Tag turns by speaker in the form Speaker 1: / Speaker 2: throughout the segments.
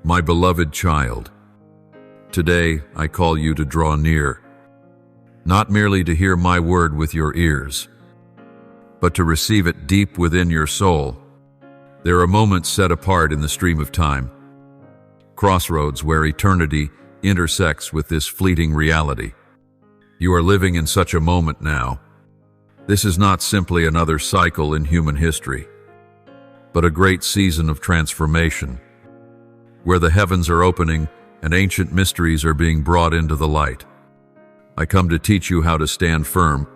Speaker 1: My beloved child, today I call you to draw near, not merely to hear my word with your ears, but to receive it deep within your soul. There are moments set apart in the stream of time, crossroads where eternity intersects with this fleeting reality. You are living in such a moment now. This is not simply another cycle in human history, but a great season of transformation, where the heavens are opening and ancient mysteries are being brought into the light. I come to teach you how to stand firm,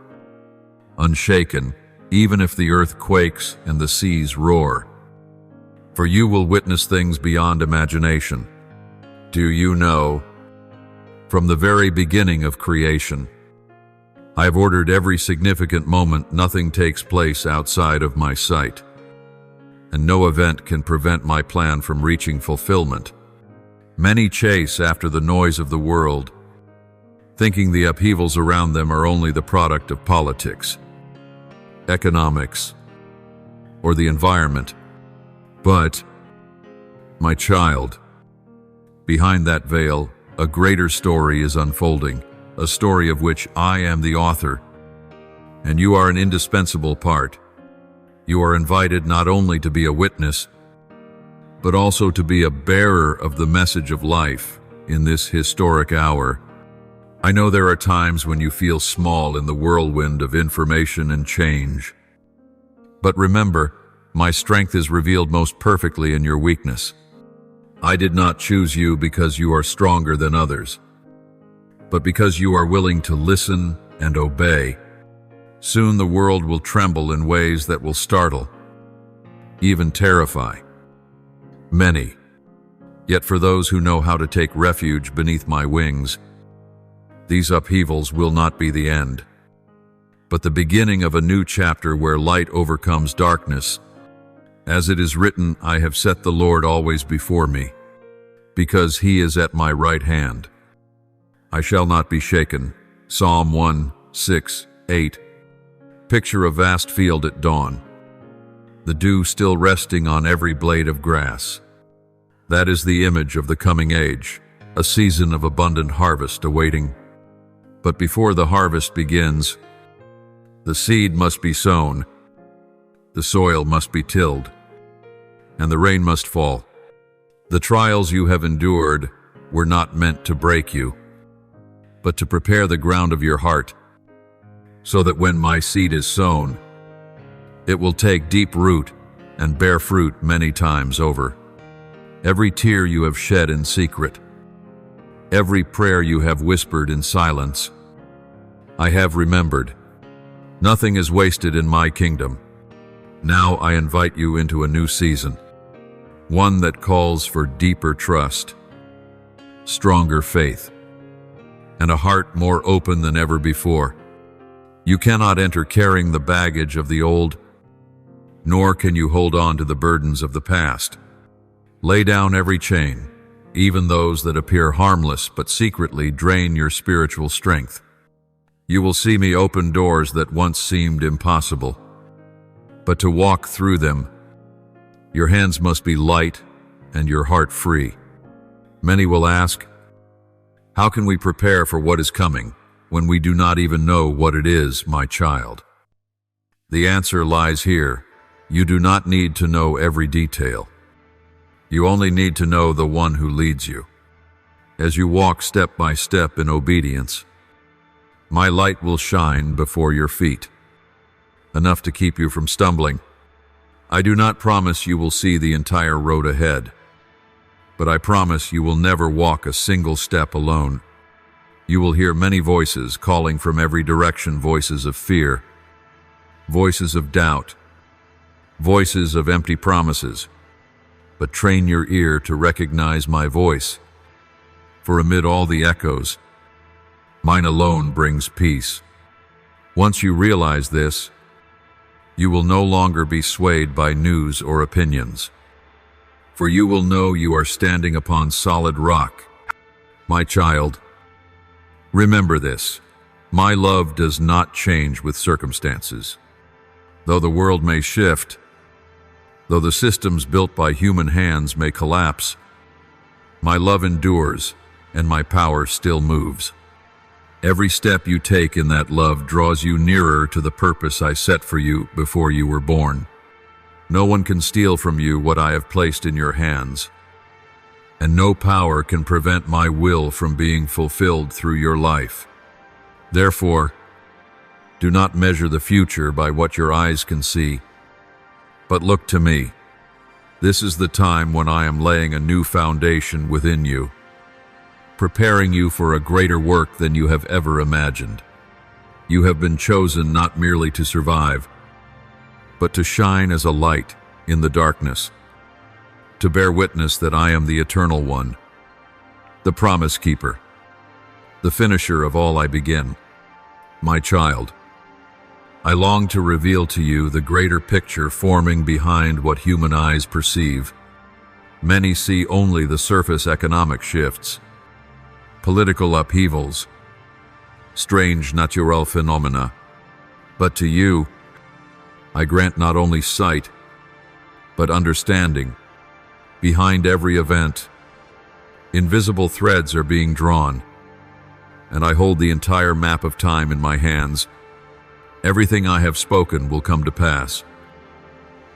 Speaker 1: unshaken, even if the earth quakes and the seas roar. For you will witness things beyond imagination. Do you know, from the very beginning of creation, I have ordered every significant moment. Nothing takes place outside of my sight, and no event can prevent my plan from reaching fulfillment. Many chase after the noise of the world, thinking the upheavals around them are only the product of politics, economics, or the environment. But, my child, behind that veil, a greater story is unfolding, a story of which I am the author, and you are an indispensable part. You are invited not only to be a witness, but also to be a bearer of the message of life in this historic hour. I know there are times when you feel small in the whirlwind of information and change. But remember, my strength is revealed most perfectly in your weakness. I did not choose you because you are stronger than others, but because you are willing to listen and obey. Soon the world will tremble in ways that will startle, even terrify many. Yet for those who know how to take refuge beneath my wings, these upheavals will not be the end, but the beginning of a new chapter where light overcomes darkness. As it is written, I have set the Lord always before me, because he is at my right hand. I shall not be shaken. Psalm 1:6-8. Picture a vast field at dawn, the dew still resting on every blade of grass. That is the image of the coming age, a season of abundant harvest awaiting. But before the harvest begins, the seed must be sown, the soil must be tilled, and the rain must fall. The trials you have endured were not meant to break you, but to prepare the ground of your heart, so that when my seed is sown, it will take deep root and bear fruit many times over. Every tear you have shed in secret, every prayer you have whispered in silence, I have remembered. Nothing is wasted in my kingdom. Now I invite you into a new season, one that calls for deeper trust, stronger faith, and a heart more open than ever before. You cannot enter carrying the baggage of the old, nor can you hold on to the burdens of the past. Lay down every chain, even those that appear harmless but secretly drain your spiritual strength. You will see me open doors that once seemed impossible, but to walk through them, your hands must be light and your heart free. Many will ask, how can we prepare for what is coming when we do not even know what it is, my child? The answer lies here. You do not need to know every detail. You only need to know the one who leads you. As you walk step by step in obedience, my light will shine before your feet, enough to keep you from stumbling. I do not promise you will see the entire road ahead, but I promise you will never walk a single step alone. You will hear many voices calling from every direction, voices of fear, voices of doubt, voices of empty promises. But train your ear to recognize my voice, for amid all the echoes, mine alone brings peace. Once you realize this, you will no longer be swayed by news or opinions, for you will know you are standing upon solid rock. My child, remember this: my love does not change with circumstances. Though the world may shift, though the systems built by human hands may collapse, My love endures, and my power still moves. Every step you take in that love draws you nearer to the purpose I set for you before you were born. No one can steal from you what I have placed in your hands, and no power can prevent my will from being fulfilled through your life. Therefore, do not measure the future by what your eyes can see, but look to me. This is the time when I am laying a new foundation within you, preparing you for a greater work than you have ever imagined. You have been chosen not merely to survive, but to shine as a light in the darkness, to bear witness that I am the Eternal One, the Promise Keeper, the finisher of all I begin. My child, I long to reveal to you the greater picture forming behind what human eyes perceive. Many see only the surface economic shifts, political upheavals, strange natural phenomena. But to you, I grant not only sight, but understanding. Behind every event, invisible threads are being drawn, and I hold the entire map of time in my hands. Everything I have spoken will come to pass,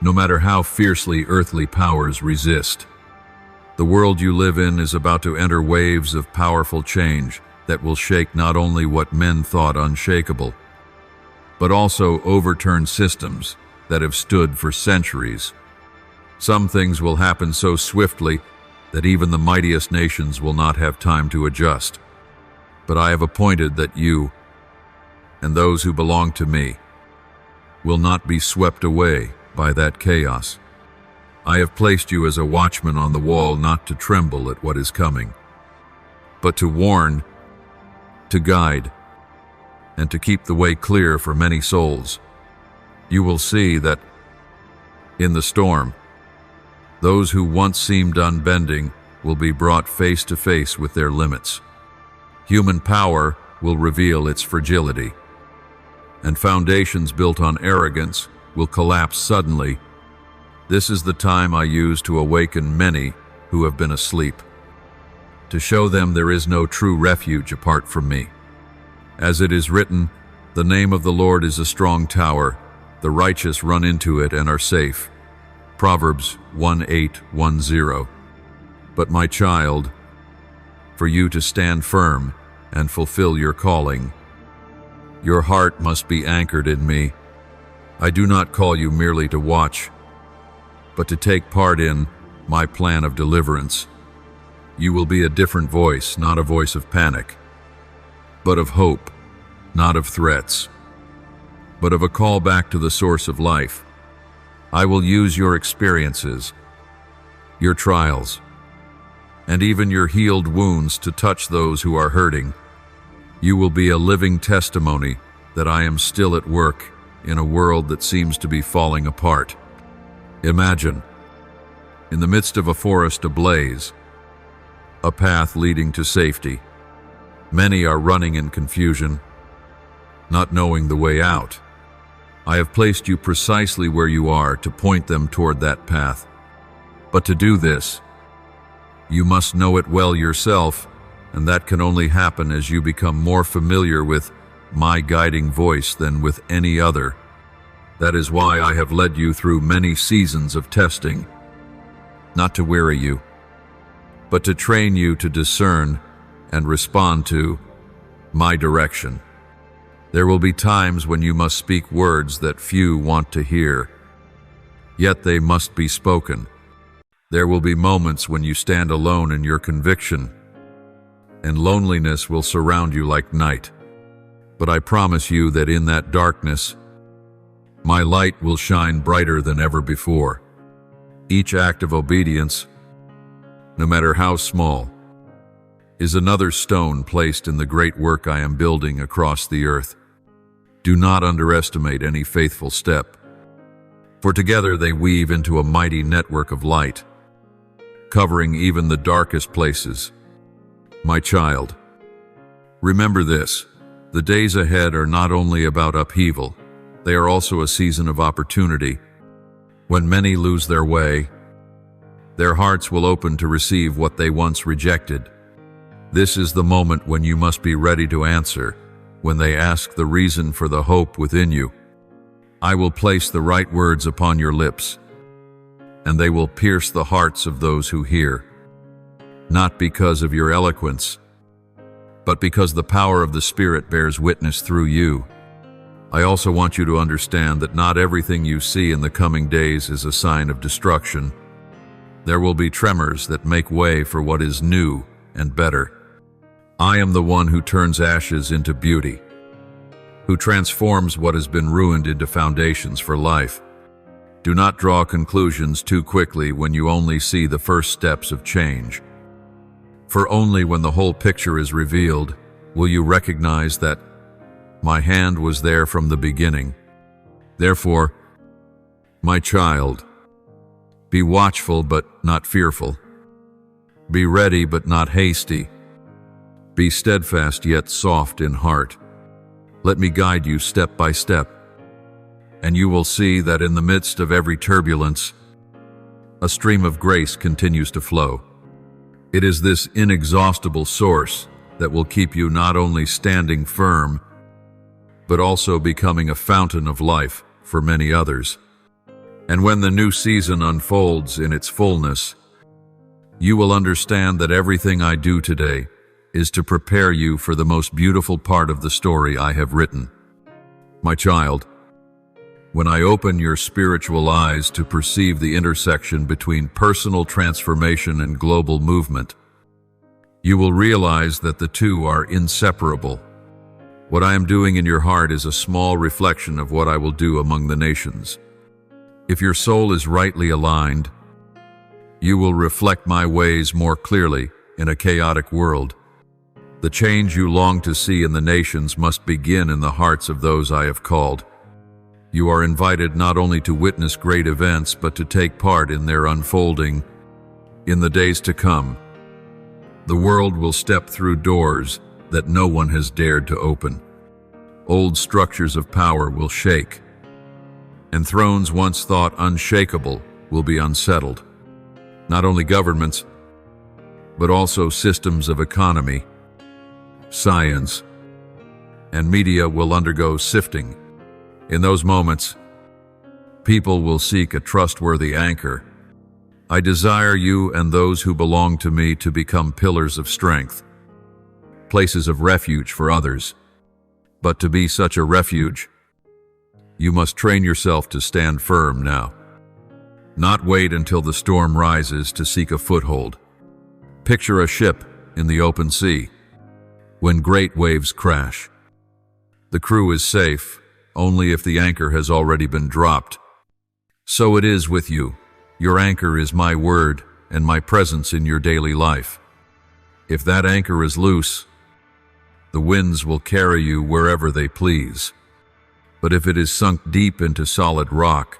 Speaker 1: no matter how fiercely earthly powers resist. The world you live in is about to enter waves of powerful change that will shake not only what men thought unshakable, but also overturn systems that have stood for centuries. Some things will happen so swiftly that even the mightiest nations will not have time to adjust. But I have appointed that you, and those who belong to me, will not be swept away by that chaos. I have placed you as a watchman on the wall, not to tremble at what is coming, but to warn, to guide, and to keep the way clear for many souls. You will see that, in the storm, those who once seemed unbending will be brought face to face with their limits. Human power will reveal its fragility, and foundations built on arrogance will collapse suddenly. This is the time I use to awaken many who have been asleep, to show them there is no true refuge apart from me. As it is written, the name of the Lord is a strong tower, the righteous run into it and are safe. Proverbs 1:8-10. But my child, for you to stand firm and fulfill your calling, your heart must be anchored in me. I do not call you merely to watch, but to take part in my plan of deliverance. You will be a different voice, not a voice of panic, but of hope, not of threats, but of a call back to the source of life. I will use your experiences, your trials, and even your healed wounds to touch those who are hurting. You will be a living testimony that I am still at work in a world that seems to be falling apart. Imagine, in the midst of a forest ablaze, a path leading to safety. Many are running in confusion, not knowing the way out. I have placed you precisely where you are to point them toward that path. But to do this, you must know it well yourself, and that can only happen as you become more familiar with my guiding voice than with any other. That is why I have led you through many seasons of testing, not to weary you, but to train you to discern and respond to my direction. There will be times when you must speak words that few want to hear, yet they must be spoken. There will be moments when you stand alone in your conviction, and loneliness will surround you like night. But I promise you that in that darkness, my light will shine brighter than ever before. Each act of obedience, no matter how small, is another stone placed in the great work I am building across the earth. Do not underestimate any faithful step, for together they weave into a mighty network of light, covering even the darkest places. My child, remember this: the days ahead are not only about upheaval, they are also a season of opportunity. When many lose their way, Their hearts will open to receive what they once rejected. This is the moment when you must be ready to answer, when they ask the reason for the hope within you. I will place the right words upon your lips, and they will pierce the hearts of those who hear, not because of your eloquence, but because the power of the Spirit bears witness through you. I also want you to understand that not everything you see in the coming days is a sign of destruction. There will be tremors that make way for what is new and better. I am the one who turns ashes into beauty, who transforms what has been ruined into foundations for life. Do not draw conclusions too quickly when you only see the first steps of change. For only when the whole picture is revealed will you recognize that my hand was there from the beginning. Therefore, my child, be watchful but not fearful. Be ready but not hasty. Be steadfast yet soft in heart. Let me guide you step by step, and you will see that in the midst of every turbulence, a stream of grace continues to flow. It is this inexhaustible source that will keep you not only standing firm, but also becoming a fountain of life for many others. And when the new season unfolds in its fullness, you will understand that everything I do today is to prepare you for the most beautiful part of the story I have written. My child, when I open your spiritual eyes to perceive the intersection between personal transformation and global movement, you will realize that the two are inseparable. What I am doing in your heart is a small reflection of what I will do among the nations. If your soul is rightly aligned, you will reflect my ways more clearly in a chaotic world. The change you long to see in the nations must begin in the hearts of those I have called. You are invited not only to witness great events, but to take part in their unfolding. In the days to come, the world will step through doors that no one has dared to open. Old structures of power will shake, and thrones once thought unshakable will be unsettled. Not only governments, but also systems of economy, science, and media will undergo sifting. In those moments, people will seek a trustworthy anchor. I desire you and those who belong to me to become pillars of strength, places of refuge for others. But to be such a refuge, you must train yourself to stand firm now. Not wait until the storm rises to seek a foothold. Picture a ship in the open sea. When great waves crash, the crew is safe only if the anchor has already been dropped. So it is with you. Your anchor is my word and my presence in your daily life. If that anchor is loose, the winds will carry you wherever they please. But if it is sunk deep into solid rock,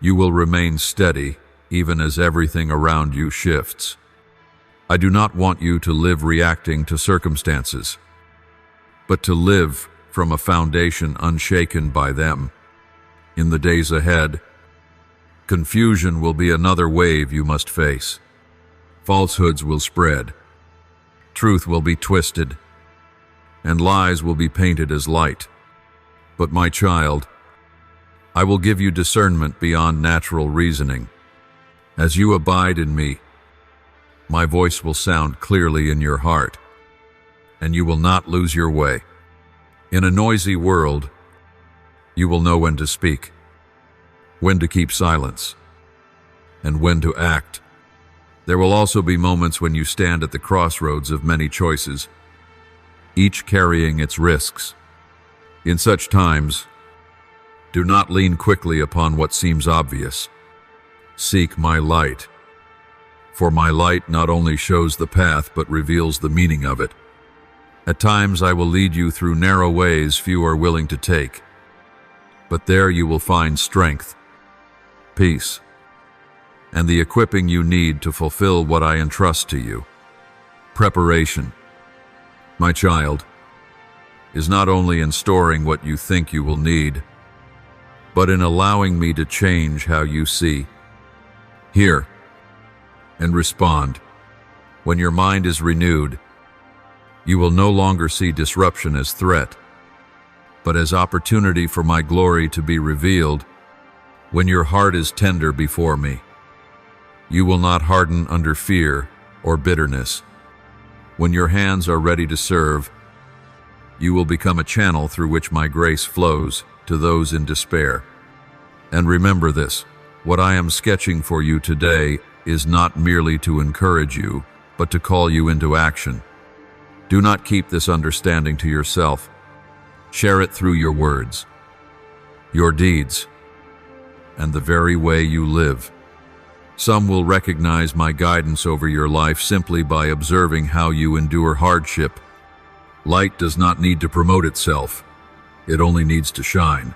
Speaker 1: you will remain steady even as everything around you shifts. I do not want you to live reacting to circumstances, but to live from a foundation unshaken by them. In the days ahead, confusion will be another wave you must face. Falsehoods will spread, truth will be twisted, and lies will be painted as light. But my child, I will give you discernment beyond natural reasoning. As you abide in me, my voice will sound clearly in your heart, and you will not lose your way. In a noisy world, you will know when to speak, when to keep silence, and when to act. There will also be moments when you stand at the crossroads of many choices, each carrying its risks. In such times, do not lean quickly upon what seems obvious. Seek my light, for my light not only shows the path but reveals the meaning of it. At times I will lead you through narrow ways few are willing to take, but there you will find strength, peace, and the equipping you need to fulfill what I entrust to you. Preparation, my child, is not only in storing what you think you will need, but in allowing me to change how you see, hear, and respond. When your mind is renewed, you will no longer see disruption as threat, but as opportunity for my glory to be revealed. When your heart is tender before me, you will not harden under fear or bitterness. When your hands are ready to serve, you will become a channel through which my grace flows to those in despair. And remember this, what I am sketching for you today is not merely to encourage you, but to call you into action. Do not keep this understanding to yourself. Share it through your words, your deeds, and the very way you live. Some will recognize my guidance over your life simply by observing how you endure hardship. Light does not need to promote itself. It only needs to shine.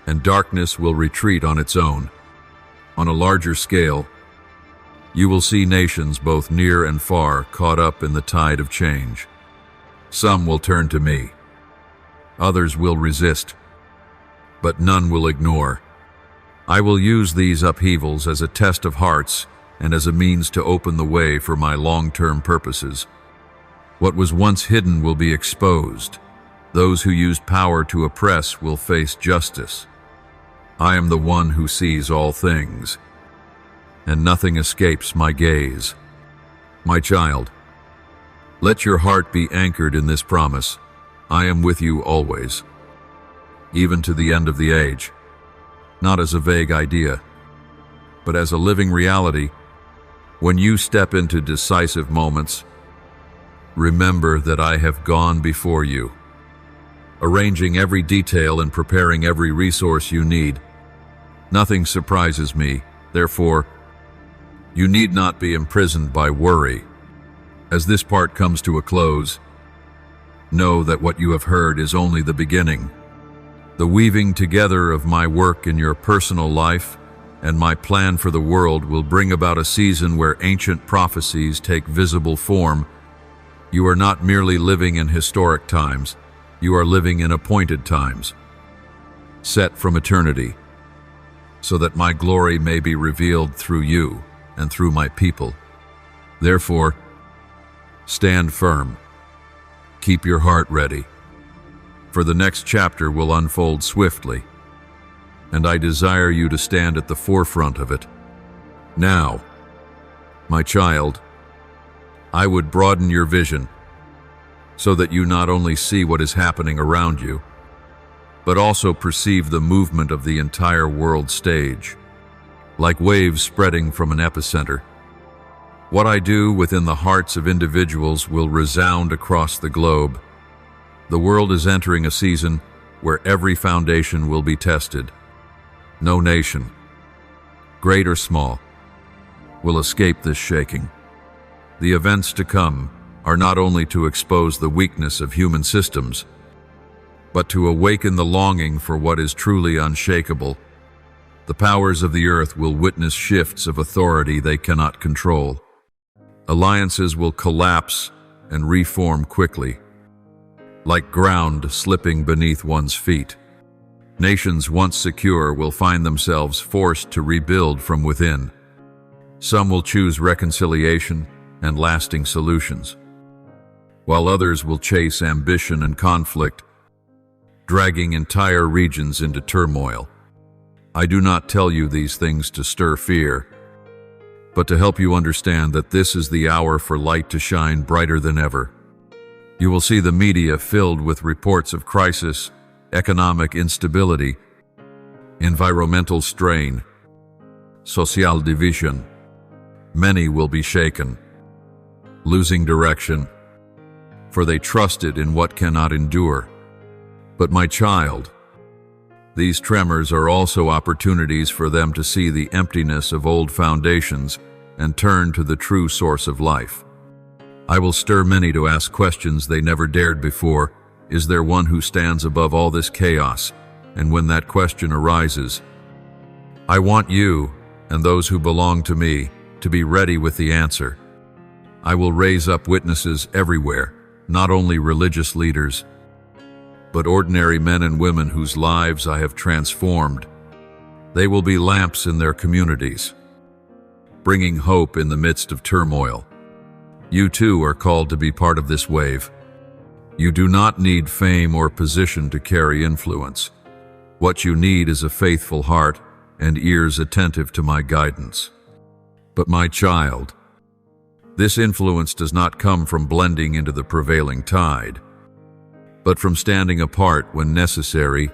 Speaker 1: And darkness will retreat on its own. On a larger scale, you will see nations both near and far caught up in the tide of change. Some will turn to me. Others will resist, but none will ignore. I will use these upheavals as a test of hearts and as a means to open the way for my long-term purposes. What was once hidden will be exposed. Those who used power to oppress will face justice. I am the one who sees all things, and nothing escapes my gaze. My child, let your heart be anchored in this promise. I am with you always, even to the end of the age, not as a vague idea, but as a living reality. When you step into decisive moments, remember that I have gone before you, arranging every detail and preparing every resource you need. Nothing surprises me, therefore, you need not be imprisoned by worry. As this part comes to a close, know that what you have heard is only the beginning. The weaving together of my work in your personal life and my plan for the world will bring about a season where ancient prophecies take visible form. You are not merely living in historic times, you are living in appointed times, set from eternity, so that my glory may be revealed through you and through my people. Therefore, stand firm. Keep your heart ready, for the next chapter will unfold swiftly, and I desire you to stand at the forefront of it. Now, my child, I would broaden your vision so that you not only see what is happening around you, but also perceive the movement of the entire world stage, like waves spreading from an epicenter. What I do within the hearts of individuals will resound across the globe. The world is entering a season where every foundation will be tested. No nation, great or small, will escape this shaking. The events to come are not only to expose the weakness of human systems, but to awaken the longing for what is truly unshakable. The powers of the earth will witness shifts of authority they cannot control. Alliances will collapse and reform quickly, like ground slipping beneath one's feet. Nations once secure will find themselves forced to rebuild from within. Some will choose reconciliation and lasting solutions, while others will chase ambition and conflict, dragging entire regions into turmoil. I do not tell you these things to stir fear, but to help you understand that this is the hour for light to shine brighter than ever. You will see the media filled with reports of crisis, economic instability, environmental strain, social division. Many will be shaken, losing direction, for they trusted in what cannot endure. But my child, these tremors are also opportunities for them to see the emptiness of old foundations and turn to the true source of life. I will stir many to ask questions they never dared before. Is there one who stands above all this chaos? And when that question arises, I want you and those who belong to me to be ready with the answer. I will raise up witnesses everywhere, not only religious leaders, but ordinary men and women whose lives I have transformed. They will be lamps in their communities, bringing hope in the midst of turmoil. You too are called to be part of this wave. You do not need fame or position to carry influence. What you need is a faithful heart and ears attentive to my guidance. But my child, this influence does not come from blending into the prevailing tide, but from standing apart when necessary,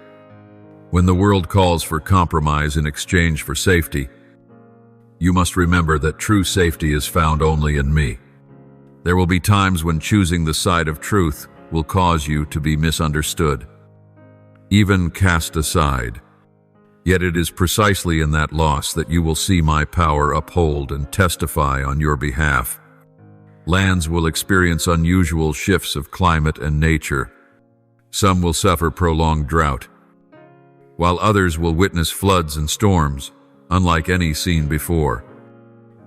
Speaker 1: when the world calls for compromise in exchange for safety. You must remember that true safety is found only in me. There will be times when choosing the side of truth will cause you to be misunderstood, even cast aside. Yet it is precisely in that loss that you will see my power uphold and testify on your behalf. Lands will experience unusual shifts of climate and nature. Some will suffer prolonged drought, while others will witness floods and storms, unlike any seen before.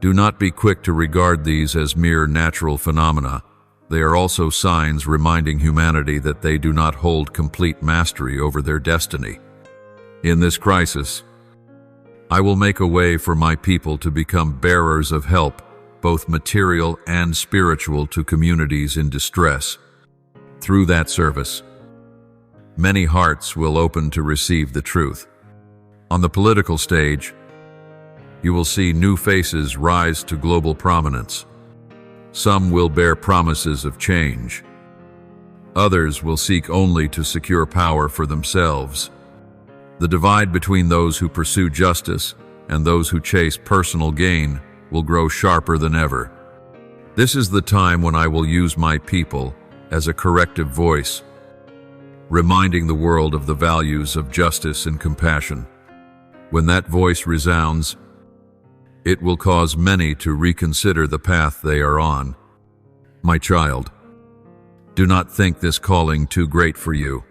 Speaker 1: Do not be quick to regard these as mere natural phenomena. They are also signs reminding humanity that they do not hold complete mastery over their destiny. In this crisis, I will make a way for my people to become bearers of help, both material and spiritual, to communities in distress. Through that service, many hearts will open to receive the truth. On the political stage, you will see new faces rise to global prominence. Some will bear promises of change. Others will seek only to secure power for themselves. The divide between those who pursue justice and those who chase personal gain will grow sharper than ever. This is the time when I will use my people as a corrective voice, reminding the world of the values of justice and compassion. When that voice resounds, it will cause many to reconsider the path they are on. My child, do not think this calling too great for you.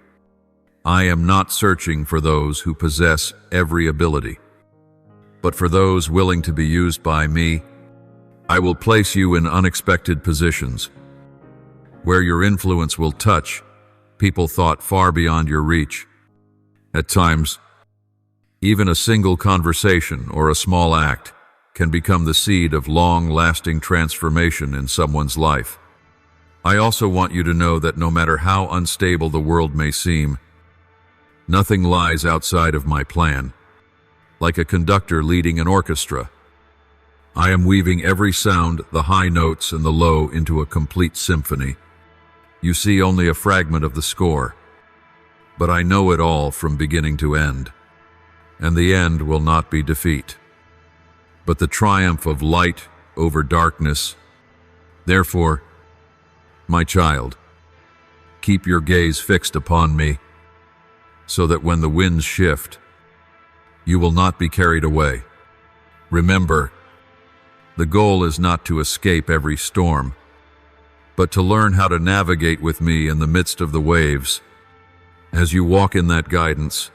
Speaker 1: I am not searching for those who possess every ability, but for those willing to be used by me. I will place you in unexpected positions, where your influence will touch people thought far beyond your reach. At times, even a single conversation or a small act can become the seed of long-lasting transformation in someone's life. I also want you to know that no matter how unstable the world may seem, nothing lies outside of my plan. Like a conductor leading an orchestra, I am weaving every sound, the high notes and the low, into a complete symphony. You see only a fragment of the score, but I know it all from beginning to end. And the end will not be defeat, but the triumph of light over darkness. Therefore, my child, keep your gaze fixed upon me, so that when the winds shift, you will not be carried away. Remember, the goal is not to escape every storm, but to learn how to navigate with me in the midst of the waves. As you walk in that guidance,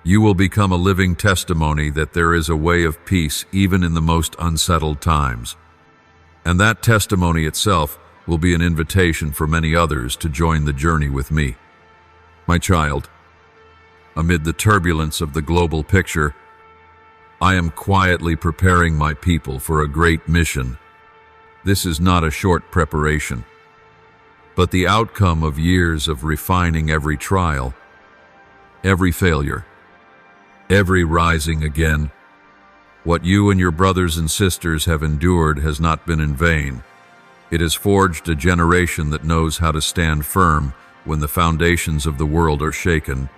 Speaker 1: you will become a living testimony that there is a way of peace even in the most unsettled times. And that testimony itself will be an invitation for many others to join the journey with me. My child, amid the turbulence of the global picture, I am quietly preparing my people for a great mission. This is not a short preparation, but the outcome of years of refining every trial, every failure, every rising again. What you and your brothers and sisters have endured has not been in vain. It has forged a generation that knows how to stand firm when the foundations of the world are shaken.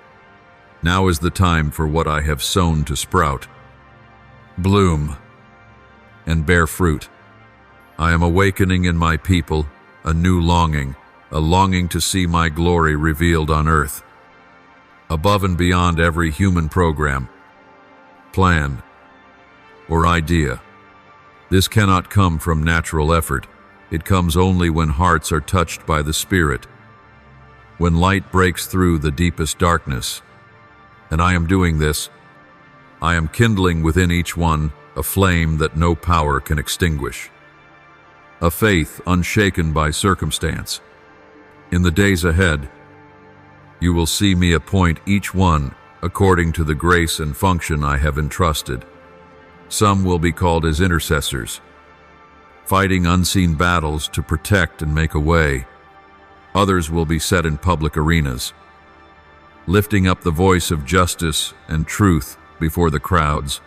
Speaker 1: Now is the time for what I have sown to sprout, bloom, and bear fruit. I am awakening in my people a new longing, a longing to see my glory revealed on earth, above and beyond every human program, plan, or idea. This cannot come from natural effort. It comes only when hearts are touched by the Spirit, when light breaks through the deepest darkness. And I am doing this. I am kindling within each one a flame that no power can extinguish, a faith unshaken by circumstance. In the days ahead, you will see me appoint each one according to the grace and function I have entrusted. Some will be called as intercessors, fighting unseen battles to protect and make a way. Others will be set in public arenas, lifting up the voice of justice and truth before the crowds.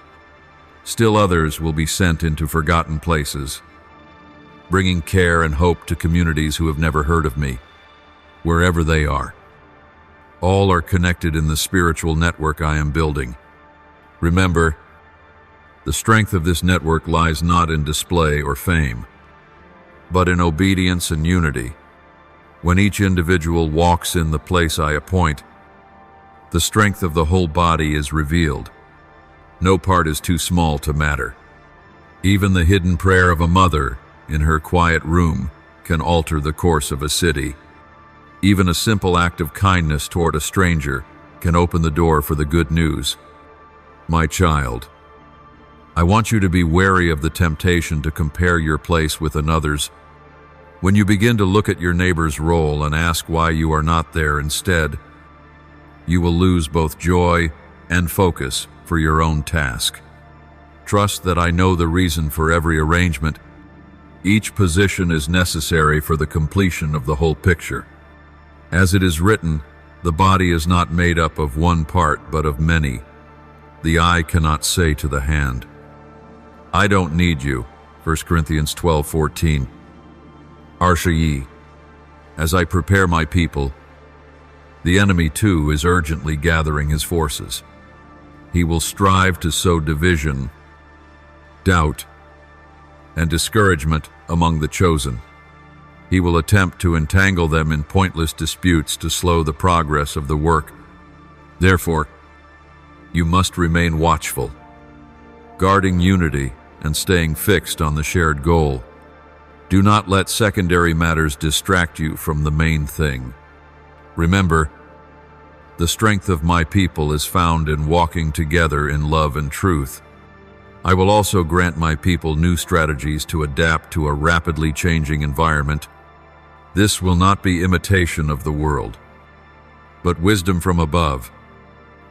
Speaker 1: Still others will be sent into forgotten places, bringing care and hope to communities who have never heard of me, wherever they are. All are connected in the spiritual network I am building. Remember, the strength of this network lies not in display or fame, but in obedience and unity. When each individual walks in the place I appoint, the strength of the whole body is revealed. No part is too small to matter. Even the hidden prayer of a mother in her quiet room can alter the course of a city. Even a simple act of kindness toward a stranger can open the door for the good news. My child, I want you to be wary of the temptation to compare your place with another's. When you begin to look at your neighbor's role and ask why you are not there instead, you will lose both joy and focus for your own task. Trust that I know the reason for every arrangement. Each position is necessary for the completion of the whole picture. As it is written, the body is not made up of one part but of many. The eye cannot say to the hand, I don't need you. 1 Corinthians 12:14. Arshayi, as I prepare my people, the enemy too is urgently gathering his forces. He will strive to sow division, doubt, and discouragement among the chosen. He will attempt to entangle them in pointless disputes to slow the progress of the work. Therefore, you must remain watchful, guarding unity and staying fixed on the shared goal. Do not let secondary matters distract you from the main thing. Remember, the strength of my people is found in walking together in love and truth. I will also grant my people new strategies to adapt to a rapidly changing environment. This will not be imitation of the world, but wisdom from above.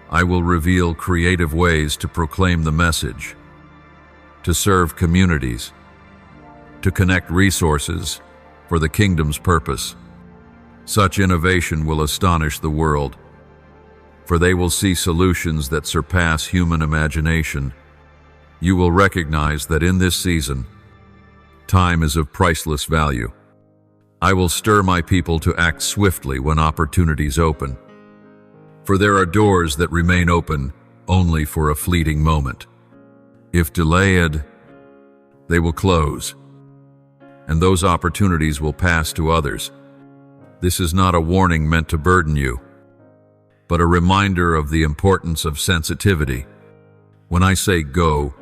Speaker 1: I will reveal creative ways to proclaim the message, to serve communities, to connect resources for the kingdom's purpose. Such innovation will astonish the world, for they will see solutions that surpass human imagination. You will recognize that in this season, time is of priceless value. I will stir my people to act swiftly when opportunities open, for there are doors that remain open only for a fleeting moment. If delayed, they will close, and those opportunities will pass to others. This is not a warning meant to burden you, but a reminder of the importance of sensitivity. When I say go,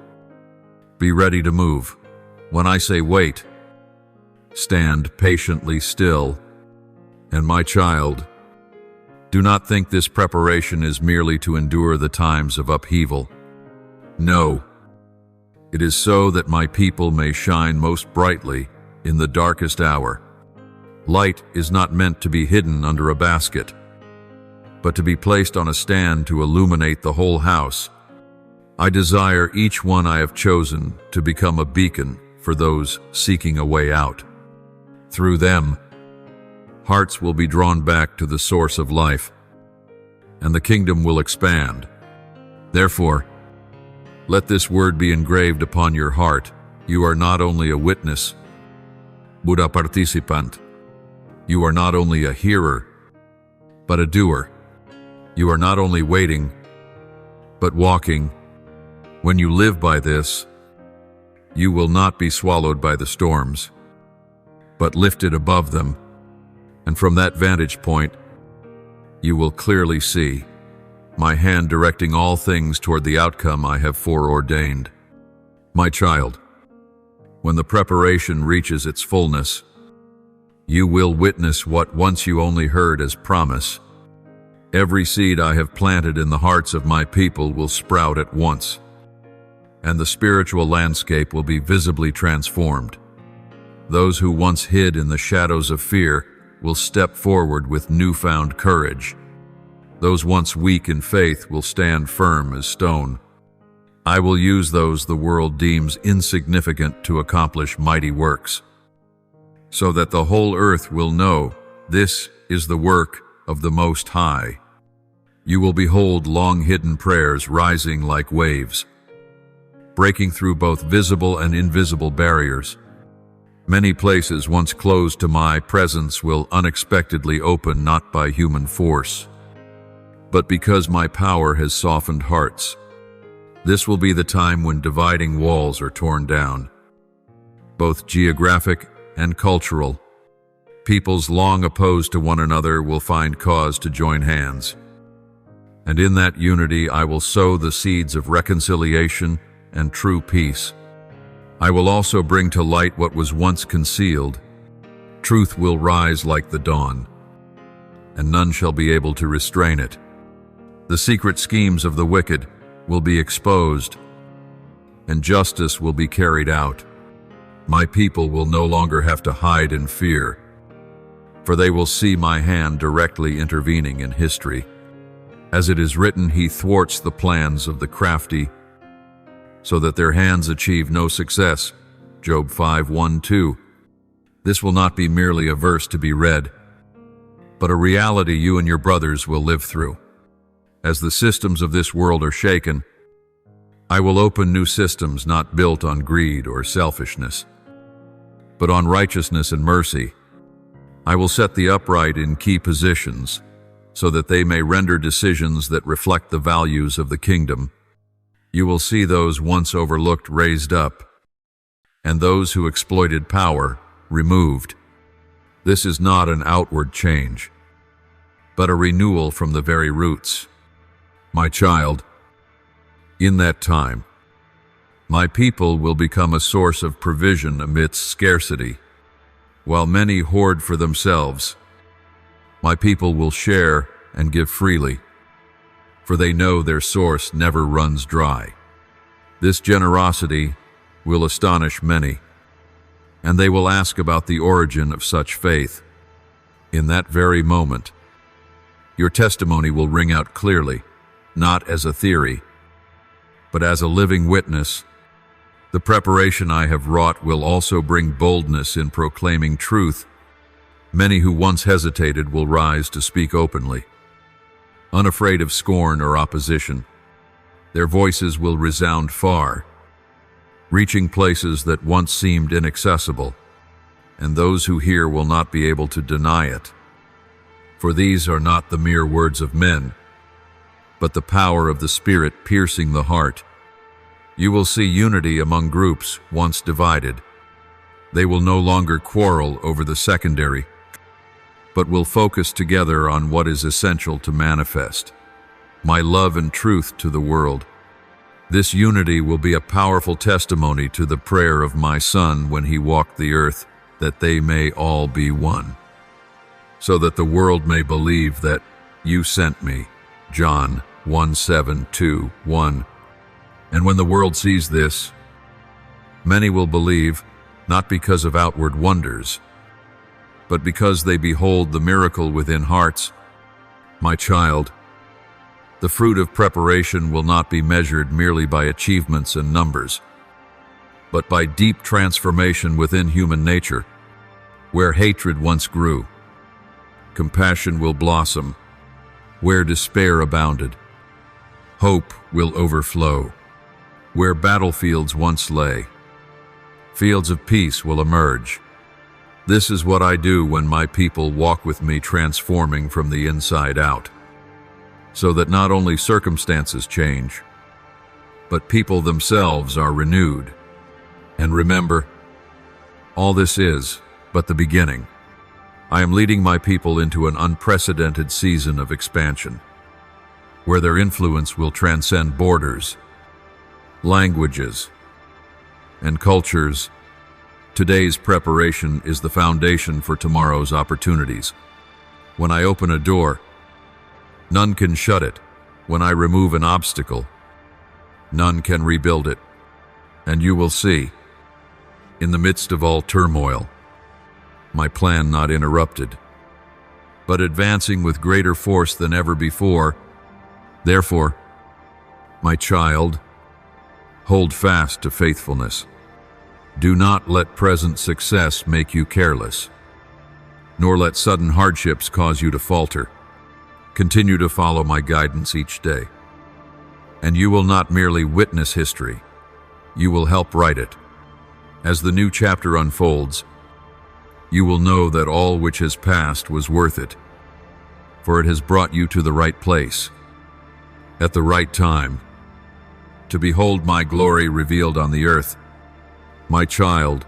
Speaker 1: be ready to move. When I say wait, stand patiently still. And my child, do not think this preparation is merely to endure the times of upheaval. No, it is so that my people may shine most brightly in the darkest hour. Light is not meant to be hidden under a basket, but to be placed on a stand to illuminate the whole house. I desire each one I have chosen to become a beacon for those seeking a way out. Through them, hearts will be drawn back to the source of life, and the kingdom will expand. Therefore, let this word be engraved upon your heart. You are not only a witness, Buddha participant. You are not only a hearer, but a doer. You are not only waiting, but walking. When you live by this, you will not be swallowed by the storms, but lifted above them. And from that vantage point, you will clearly see my hand directing all things toward the outcome I have foreordained. My child, when the preparation reaches its fullness, you will witness what once you only heard as promise. Every seed I have planted in the hearts of my people will sprout at once, and the spiritual landscape will be visibly transformed. Those who once hid in the shadows of fear will step forward with newfound courage. Those once weak in faith will stand firm as stone. I will use those the world deems insignificant to accomplish mighty works, so that the whole earth will know this is the work of the Most High. You will behold long-hidden prayers rising like waves, breaking through both visible and invisible barriers. Many places once closed to my presence will unexpectedly open, not by human force, but because my power has softened hearts. This will be the time when dividing walls are torn down, both geographic and cultural. Peoples long opposed to one another will find cause to join hands. And in that unity I will sow the seeds of reconciliation and true peace. I will also bring to light what was once concealed. Truth will rise like the dawn, and none shall be able to restrain it. The secret schemes of the wicked will be exposed, and justice will be carried out. My people will no longer have to hide in fear, for they will see my hand directly intervening in history. As it is written, he thwarts the plans of the crafty, so that their hands achieve no success. Job 5:1-2. This will not be merely a verse to be read, but a reality you and your brothers will live through. As the systems of this world are shaken, I will open new systems not built on greed or selfishness, but on righteousness and mercy. I will set the upright in key positions, so that they may render decisions that reflect the values of the kingdom. You will see those once overlooked raised up, and those who exploited power removed. This is not an outward change, but a renewal from the very roots. My child, in that time, my people will become a source of provision amidst scarcity. While many hoard for themselves, my people will share and give freely, for they know their source never runs dry. This generosity will astonish many, and they will ask about the origin of such faith. In that very moment, your testimony will ring out clearly, not as a theory, but as a living witness. The preparation I have wrought will also bring boldness in proclaiming truth. Many who once hesitated will rise to speak openly, unafraid of scorn or opposition. Their voices will resound far, reaching places that once seemed inaccessible, and those who hear will not be able to deny it. For these are not the mere words of men, but the power of the Spirit piercing the heart. You will see unity among groups once divided. They will no longer quarrel over the secondary, but will focus together on what is essential to manifest my love and truth to the world. This unity will be a powerful testimony to the prayer of my Son when he walked the earth, that they may all be one, so that the world may believe that you sent me. John 1:7-1. And when the world sees this, many will believe, not because of outward wonders, but because they behold the miracle within hearts. My child, the fruit of preparation will not be measured merely by achievements and numbers, but by deep transformation within human nature. Where hatred once grew, compassion will blossom. Where despair abounded, hope will overflow. Where battlefields once lay, fields of peace will emerge. This is what I do when my people walk with me, transforming from the inside out, so that not only circumstances change, but people themselves are renewed. And remember, all this is but the beginning. I am leading my people into an unprecedented season of expansion, where their influence will transcend borders, languages, and cultures. Today's preparation is the foundation for tomorrow's opportunities. When I open a door, none can shut it. When I remove an obstacle, none can rebuild it. And you will see, in the midst of all turmoil, my plan not interrupted, but advancing with greater force than ever before. Therefore, my child, Hold fast to faithfulness. Do not let present success make you careless, nor let sudden hardships cause you to falter. Continue to follow my guidance each day, and you will not merely witness history, you will help write it. As the new chapter unfolds, you will know that all which has passed was worth it, for it has brought you to the right place, at the right time, to behold my glory revealed on the earth. My child,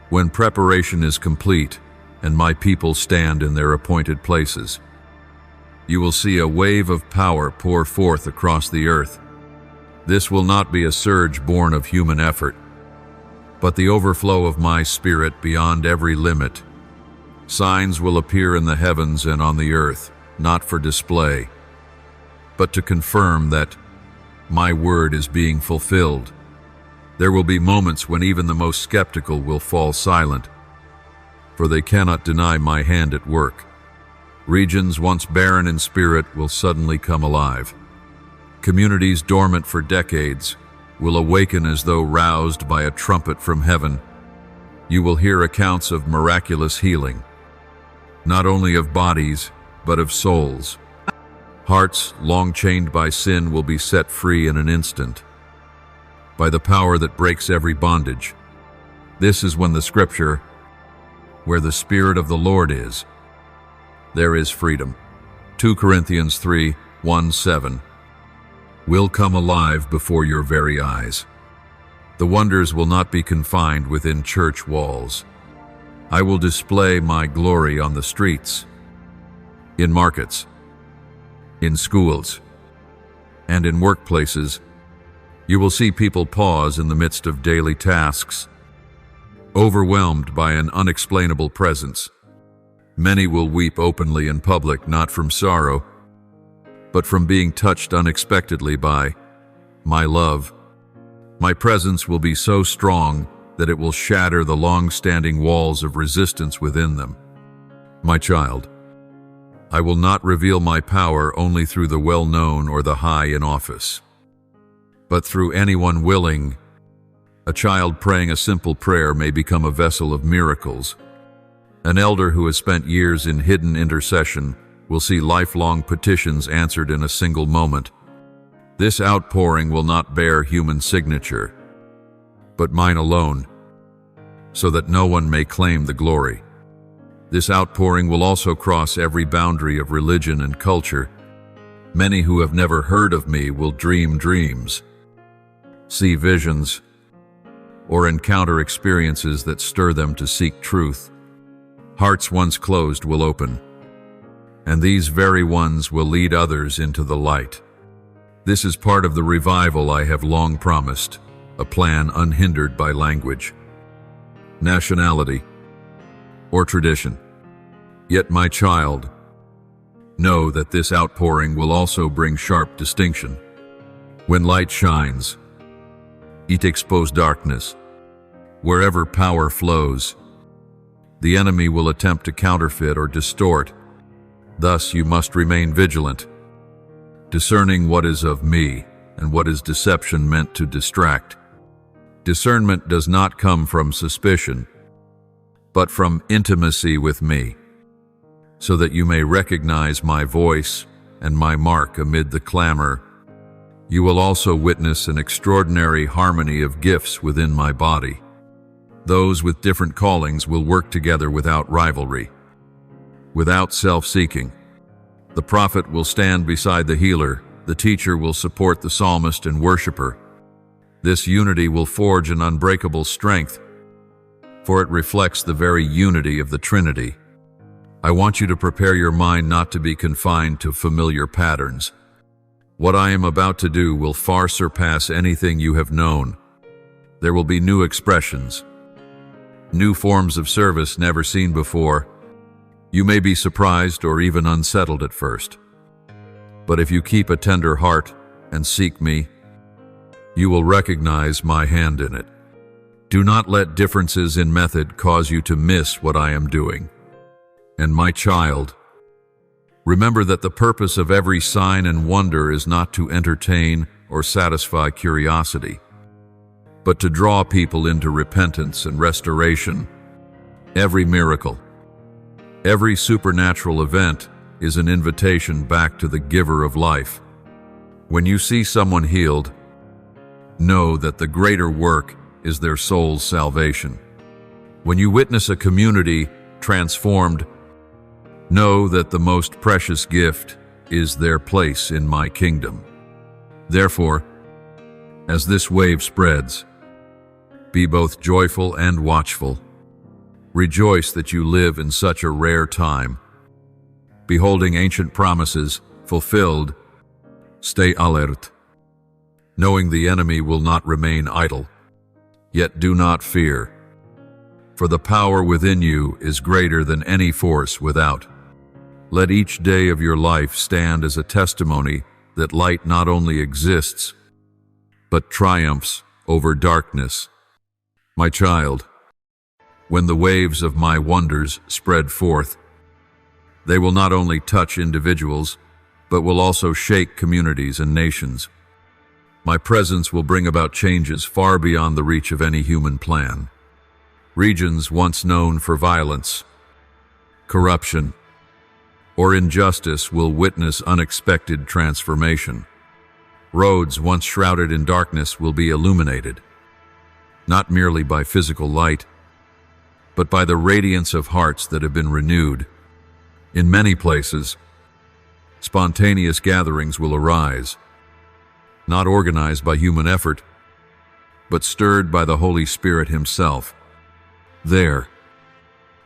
Speaker 1: when preparation is complete and my people stand in their appointed places, you will see a wave of power pour forth across the earth. This will not be a surge born of human effort, but the overflow of my spirit beyond every limit. Signs will appear in the heavens and on the earth, not for display, but to confirm that my word is being fulfilled. There will be moments when even the most skeptical will fall silent, for they cannot deny my hand at work. Regions once barren in spirit will suddenly come alive. Communities dormant for decades will awaken as though roused by a trumpet from heaven. You will hear accounts of miraculous healing, not only of bodies, but of souls. Hearts long chained by sin will be set free in an instant, by the power that breaks every bondage. This is when the scripture, where the Spirit of the Lord is, there is freedom. 2 Corinthians 3:1-7 will come alive before your very eyes. The wonders will not be confined within church walls. I will display my glory on the streets, in markets, in schools, and in workplaces. You will see people pause in the midst of daily tasks, overwhelmed by an unexplainable presence. Many will weep openly in public, not from sorrow, but from being touched unexpectedly by my love. My presence will be so strong that it will shatter the long-standing walls of resistance within them. My child, I will not reveal my power only through the well-known or the high in office, but through anyone willing. A child praying a simple prayer may become a vessel of miracles. An elder who has spent years in hidden intercession will see lifelong petitions answered in a single moment. This outpouring will not bear human signature, but mine alone, so that no one may claim the glory. This outpouring will also cross every boundary of religion and culture. Many who have never heard of me will dream dreams, see visions, or encounter experiences that stir them to seek truth. Hearts once closed will open, and these very ones will lead others into the light. This is part of the revival I have long promised, a plan unhindered by language, nationality, or tradition. Yet, my child, know that this outpouring will also bring sharp distinction. When light shines, it exposes darkness. Wherever power flows, the enemy will attempt to counterfeit or distort. Thus, you must remain vigilant, discerning what is of me and what is deception meant to distract. Discernment does not come from suspicion, but from intimacy with me, so that you may recognize my voice and my mark amid the clamor. You will also witness an extraordinary harmony of gifts within my body. Those with different callings will work together without rivalry, without self-seeking. The prophet will stand beside the healer, the teacher will support the psalmist and worshiper. This unity will forge an unbreakable strength, for it reflects the very unity of the Trinity. I want you to prepare your mind not to be confined to familiar patterns. What I am about to do will far surpass anything you have known. There will be new expressions, new forms of service never seen before. You may be surprised or even unsettled at first, but if you keep a tender heart and seek me, you will recognize my hand in it. Do not let differences in method cause you to miss what I am doing. And my child, remember that the purpose of every sign and wonder is not to entertain or satisfy curiosity, but to draw people into repentance and restoration. Every miracle, every supernatural event is an invitation back to the giver of life. When you see someone healed, know that the greater work is their soul's salvation. When you witness a community transformed, know that the most precious gift is their place in my kingdom. Therefore, as this wave spreads, be both joyful and watchful. Rejoice that you live in such a rare time. Beholding ancient promises fulfilled, stay alert, knowing the enemy will not remain idle. Yet do not fear, for the power within you is greater than any force without. Let each day of your life stand as a testimony that light not only exists, but triumphs over darkness. My child, when the waves of my wonders spread forth, they will not only touch individuals, but will also shake communities and nations. My presence will bring about changes far beyond the reach of any human plan. Regions once known for violence, corruption, or injustice will witness unexpected transformation. Roads once shrouded in darkness will be illuminated, not merely by physical light, but by the radiance of hearts that have been renewed. In many places, spontaneous gatherings will arise, not organized by human effort, but stirred by the Holy Spirit Himself. There,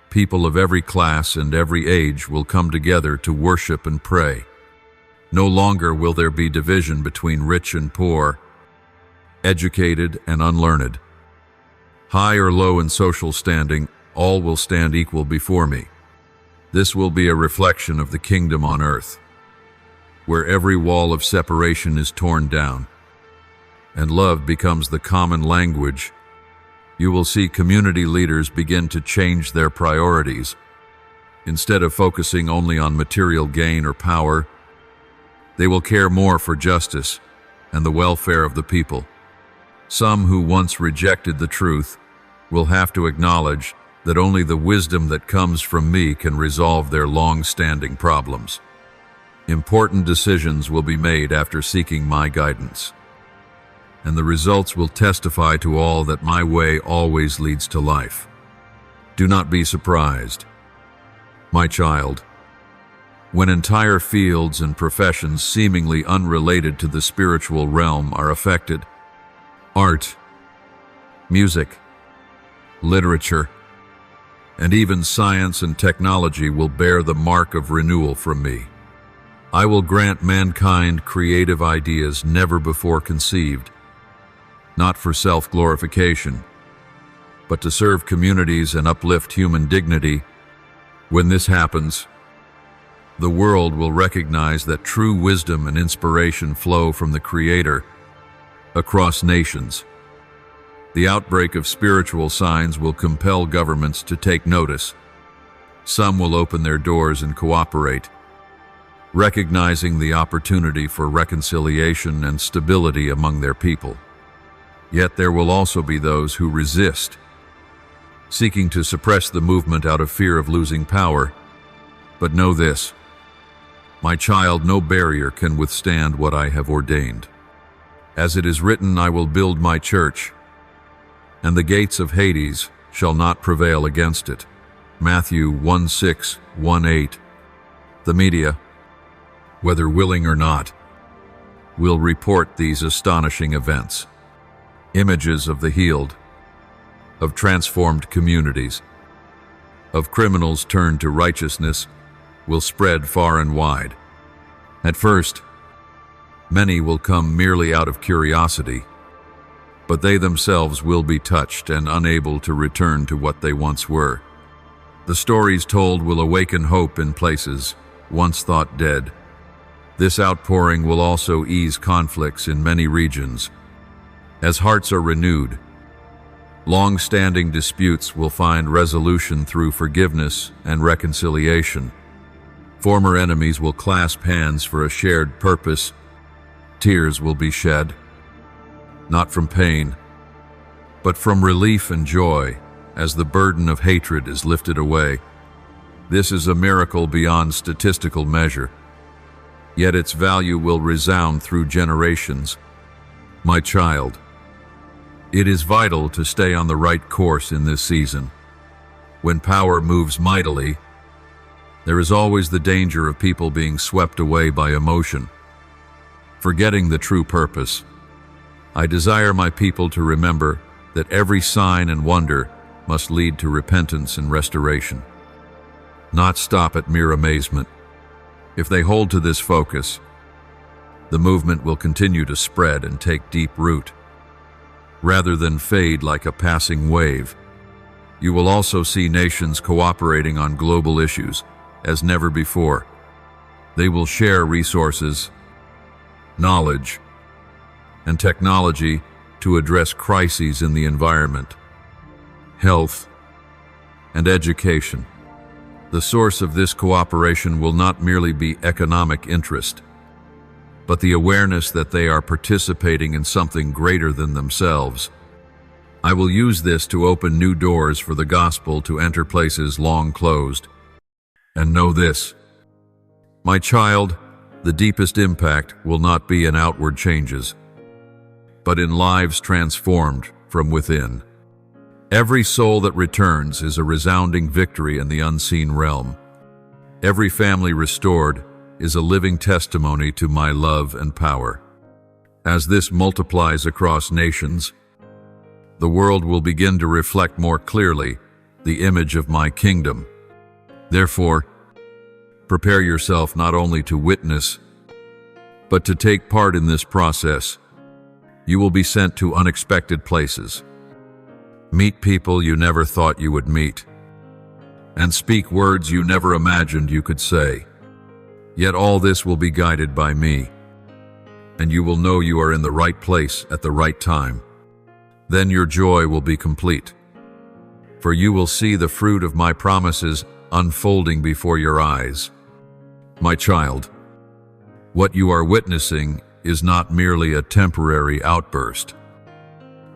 Speaker 1: people of every class and every age will come together to worship and pray. No longer will there be division between rich and poor, educated and unlearned. High or low in social standing, all will stand equal before me. This will be a reflection of the kingdom on earth, where every wall of separation is torn down, and love becomes the common language. You will see community leaders begin to change their priorities. Instead of focusing only on material gain or power, they will care more for justice and the welfare of the people. Some who once rejected the truth will have to acknowledge that only the wisdom that comes from me can resolve their long-standing problems. Important decisions will be made after seeking my guidance, and the results will testify to all that my way always leads to life. Do not be surprised, my child, when entire fields and professions seemingly unrelated to the spiritual realm are affected. Art, music, literature, and even science and technology will bear the mark of renewal from me. I will grant mankind creative ideas never before conceived, not for self-glorification, but to serve communities and uplift human dignity. When this happens, the world will recognize that true wisdom and inspiration flow from the Creator across nations. The outbreak of spiritual signs will compel governments to take notice. Some will open their doors and cooperate, recognizing the opportunity for reconciliation and stability among their people. Yet there will also be those who resist, seeking to suppress the movement out of fear of losing power. But know this, my child, no barrier can withstand what I have ordained. As it is written, I will build my church, and the gates of Hades shall not prevail against it. Matthew 1:6, 1:8. The media, whether willing or not, will report these astonishing events. Images of the healed, of transformed communities, of criminals turned to righteousness will spread far and wide. At first, many will come merely out of curiosity, but they themselves will be touched and unable to return to what they once were. The stories told will awaken hope in places once thought dead. This outpouring will also ease conflicts in many regions. As hearts are renewed, long-standing disputes will find resolution through forgiveness and reconciliation. Former enemies will clasp hands for a shared purpose. Tears will be shed, not from pain, but from relief and joy as the burden of hatred is lifted away. This is a miracle beyond statistical measure, yet its value will resound through generations. My child, it is vital to stay on the right course in this season. When power moves mightily, there is always the danger of people being swept away by emotion, forgetting the true purpose. I desire my people to remember that every sign and wonder must lead to repentance and restoration, not stop at mere amazement. If they hold to this focus, the movement will continue to spread and take deep root, rather than fade like a passing wave. You will also see nations cooperating on global issues as never before. They will share resources, knowledge, and technology to address crises in the environment, health, and education. The source of this cooperation will not merely be economic interest, but the awareness that they are participating in something greater than themselves. I will use this to open new doors for the gospel to enter places long closed. And know this, my child, the deepest impact will not be in outward changes, but in lives transformed from within. Every soul that returns is a resounding victory in the unseen realm. Every family restored is a living testimony to my love and power. As this multiplies across nations, the world will begin to reflect more clearly the image of my kingdom. Therefore, prepare yourself not only to witness, but to take part in this process. You will be sent to unexpected places, meet people you never thought you would meet, and speak words you never imagined you could say. Yet all this will be guided by me, and you will know you are in the right place at the right time. Then your joy will be complete, for you will see the fruit of my promises unfolding before your eyes. My child, what you are witnessing is not merely a temporary outburst,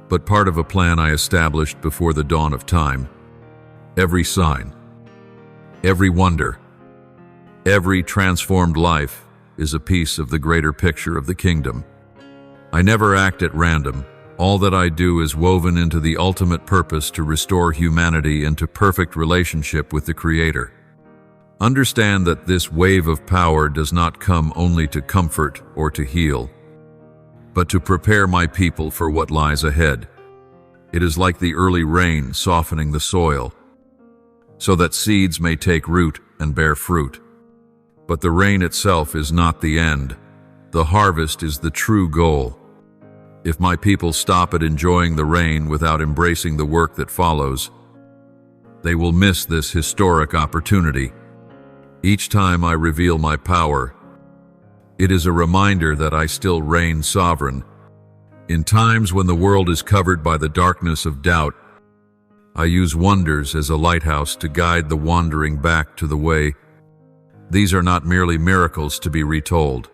Speaker 1: but part of a plan I established before the dawn of time. Every sign, every wonder, every transformed life is a piece of the greater picture of the kingdom. I never act at random. All that I do is woven into the ultimate purpose to restore humanity into perfect relationship with the Creator. Understand that this wave of power does not come only to comfort or to heal, but to prepare my people for what lies ahead. It is like the early rain softening the soil, so that seeds may take root and bear fruit. But the rain itself is not the end. The harvest is the true goal. If my people stop at enjoying the rain without embracing the work that follows, they will miss this historic opportunity. Each time I reveal my power, it is a reminder that I still reign sovereign. In times when the world is covered by the darkness of doubt, I use wonders as a lighthouse to guide the wandering back to the way. These are not merely miracles to be retold,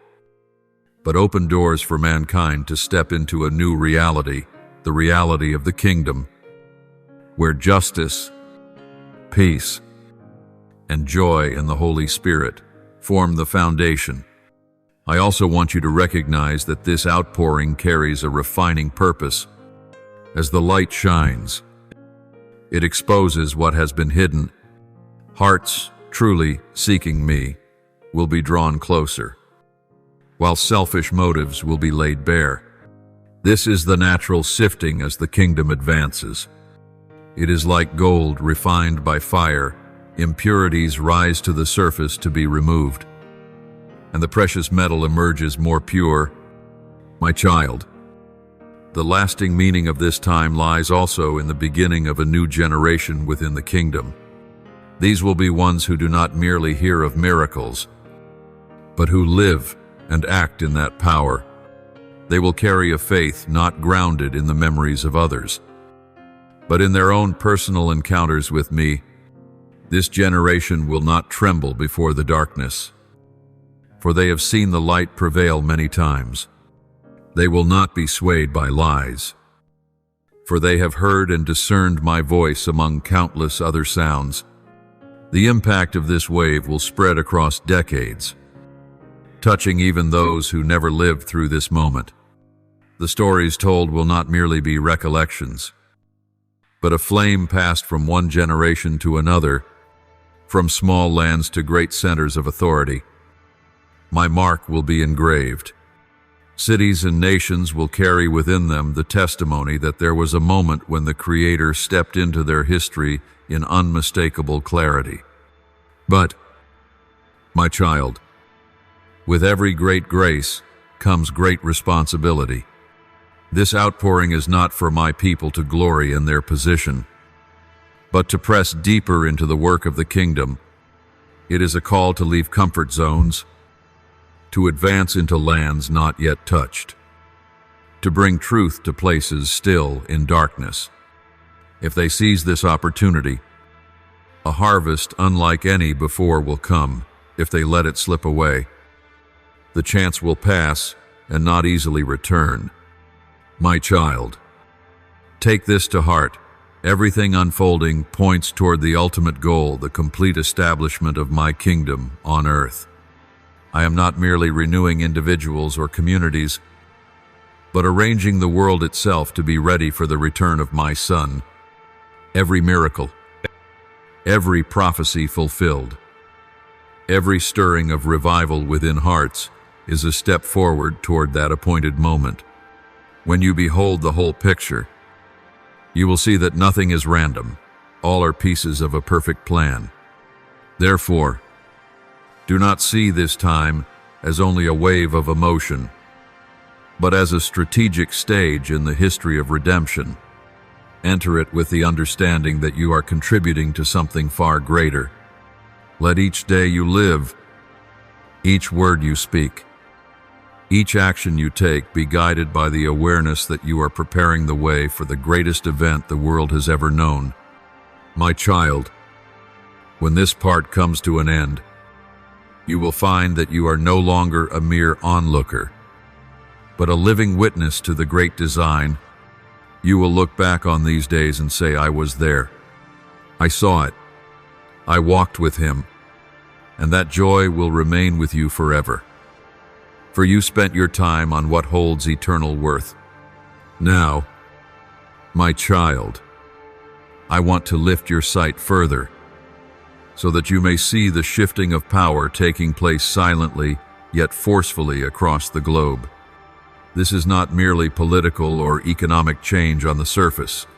Speaker 1: but open doors for mankind to step into a new reality, the reality of the kingdom, where justice, peace, and joy in the Holy Spirit form the foundation. I also want you to recognize that this outpouring carries a refining purpose. As the light shines, it exposes what has been hidden. Hearts truly seeking me will be drawn closer, while selfish motives will be laid bare. This is the natural sifting as the kingdom advances. It is like gold refined by fire. Impurities rise to the surface to be removed, and the precious metal emerges more pure. My child, the lasting meaning of this time lies also in the beginning of a new generation within the kingdom. These will be ones who do not merely hear of miracles, but who live and act in that power. They will carry a faith not grounded in the memories of others, but in their own personal encounters with me. This generation will not tremble before the darkness, for they have seen the light prevail many times. They will not be swayed by lies, for they have heard and discerned my voice among countless other sounds. The impact of this wave will spread across decades, touching even those who never lived through this moment. The stories told will not merely be recollections, but a flame passed from one generation to another, from small lands to great centers of authority. My mark will be engraved. Cities and nations will carry within them the testimony that there was a moment when the Creator stepped into their history in unmistakable clarity. But, my child, with every great grace comes great responsibility. This outpouring is not for my people to glory in their position, but to press deeper into the work of the kingdom. It is a call to leave comfort zones, to advance into lands not yet touched, to bring truth to places still in darkness. If they seize this opportunity, a harvest unlike any before will come. If they let it slip away, the chance will pass and not easily return. My child, take this to heart. Everything unfolding points toward the ultimate goal, the complete establishment of my kingdom on earth. I am not merely renewing individuals or communities, but arranging the world itself to be ready for the return of my Son. Every miracle, every prophecy fulfilled, every stirring of revival within hearts is a step forward toward that appointed moment. When you behold the whole picture, you will see that nothing is random. All are pieces of a perfect plan. Therefore, do not see this time as only a wave of emotion, but as a strategic stage in the history of redemption. Enter it with the understanding that you are contributing to something far greater. Let each day you live, each word you speak, each action you take be guided by the awareness that you are preparing the way for the greatest event the world has ever known. My child, when this part comes to an end, you will find that you are no longer a mere onlooker, but a living witness to the great design. You will look back on these days and say, I was there. I saw it. I walked with him. And that joy will remain with you forever. For you spent your time on what holds eternal worth. Now, my child, I want to lift your sight further, so that you may see the shifting of power taking place silently yet forcefully across the globe. This is not merely political or economic change on the surface,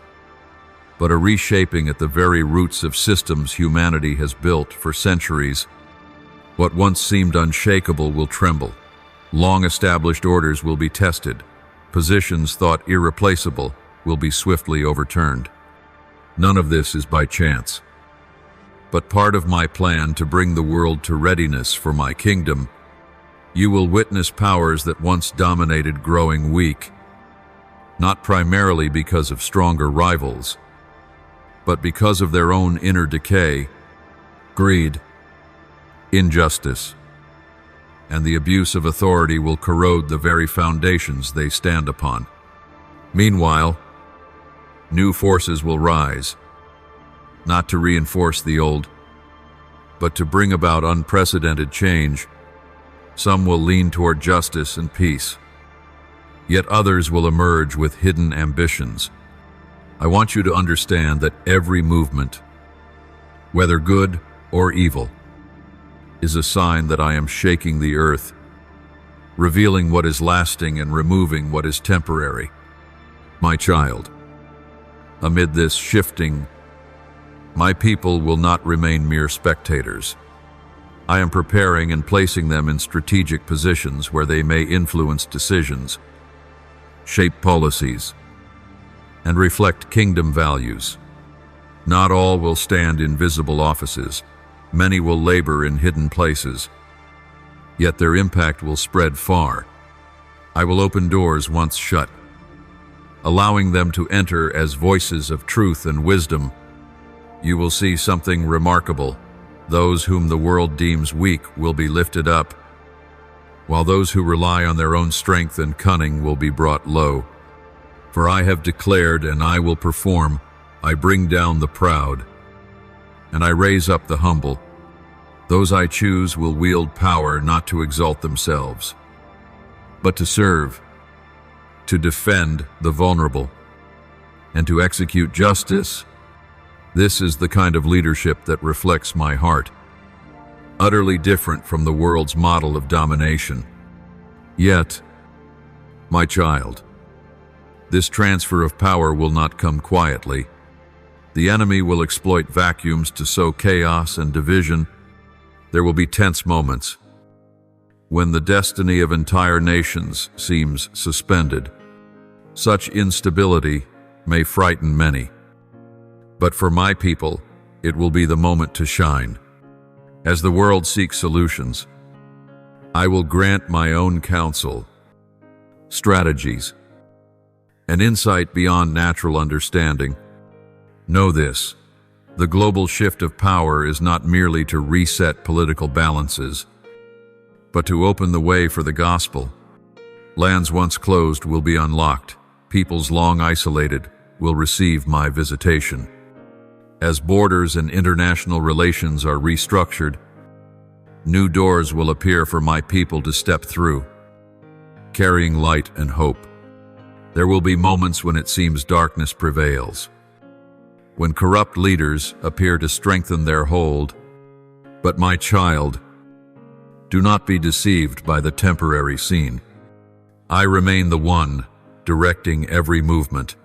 Speaker 1: but a reshaping at the very roots of systems humanity has built for centuries. What once seemed unshakable will tremble. Long-established orders will be tested. Positions thought irreplaceable will be swiftly overturned. None of this is by chance, but part of my plan to bring the world to readiness for my kingdom. You will witness powers that once dominated growing weak, not primarily because of stronger rivals, but because of their own inner decay, greed, injustice, and the abuse of authority will corrode the very foundations they stand upon. Meanwhile, new forces will rise, not to reinforce the old, but to bring about unprecedented change. Some will lean toward justice and peace, yet others will emerge with hidden ambitions. I want you to understand that every movement, whether good or evil, is a sign that I am shaking the earth, revealing what is lasting and removing what is temporary. My child, amid this shifting, my people will not remain mere spectators. I am preparing and placing them in strategic positions where they may influence decisions, shape policies, and reflect kingdom values. Not all will stand in visible offices. Many will labor in hidden places, yet their impact will spread far. I will open doors once shut, allowing them to enter as voices of truth and wisdom. You will see something remarkable. Those whom the world deems weak will be lifted up, while those who rely on their own strength and cunning will be brought low. For I have declared, and I will perform, I bring down the proud, and I raise up the humble. Those I choose will wield power not to exalt themselves, but to serve, to defend the vulnerable, and to execute justice. This is the kind of leadership that reflects my heart, utterly different from the world's model of domination. Yet, my child, this transfer of power will not come quietly. The enemy will exploit vacuums to sow chaos and division. There will be tense moments when the destiny of entire nations seems suspended. Such instability may frighten many, but for my people, it will be the moment to shine. As the world seeks solutions, I will grant my own counsel, strategies, and insight beyond natural understanding. Know this: the global shift of power is not merely to reset political balances, but to open the way for the gospel. Lands once closed will be unlocked. Peoples long isolated will receive my visitation. As borders and international relations are restructured, new doors will appear for my people to step through, carrying light and hope. There will be moments when it seems darkness prevails, when corrupt leaders appear to strengthen their hold. But my child, do not be deceived by the temporary scene. I remain the one directing every movement.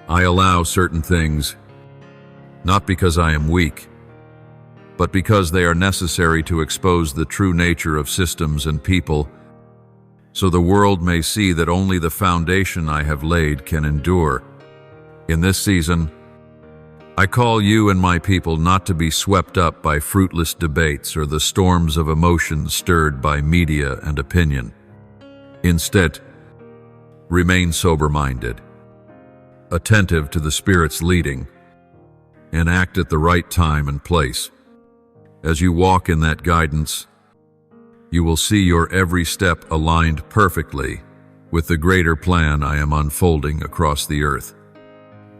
Speaker 1: I allow certain things, not because I am weak, but because they are necessary to expose the true nature of systems and people, so the world may see that only the foundation I have laid can endure. In this season, I call you and my people not to be swept up by fruitless debates or the storms of emotion stirred by media and opinion. Instead, remain sober-minded, attentive to the Spirit's leading, and act at the right time and place. As you walk in that guidance, you will see your every step aligned perfectly with the greater plan I am unfolding across the earth.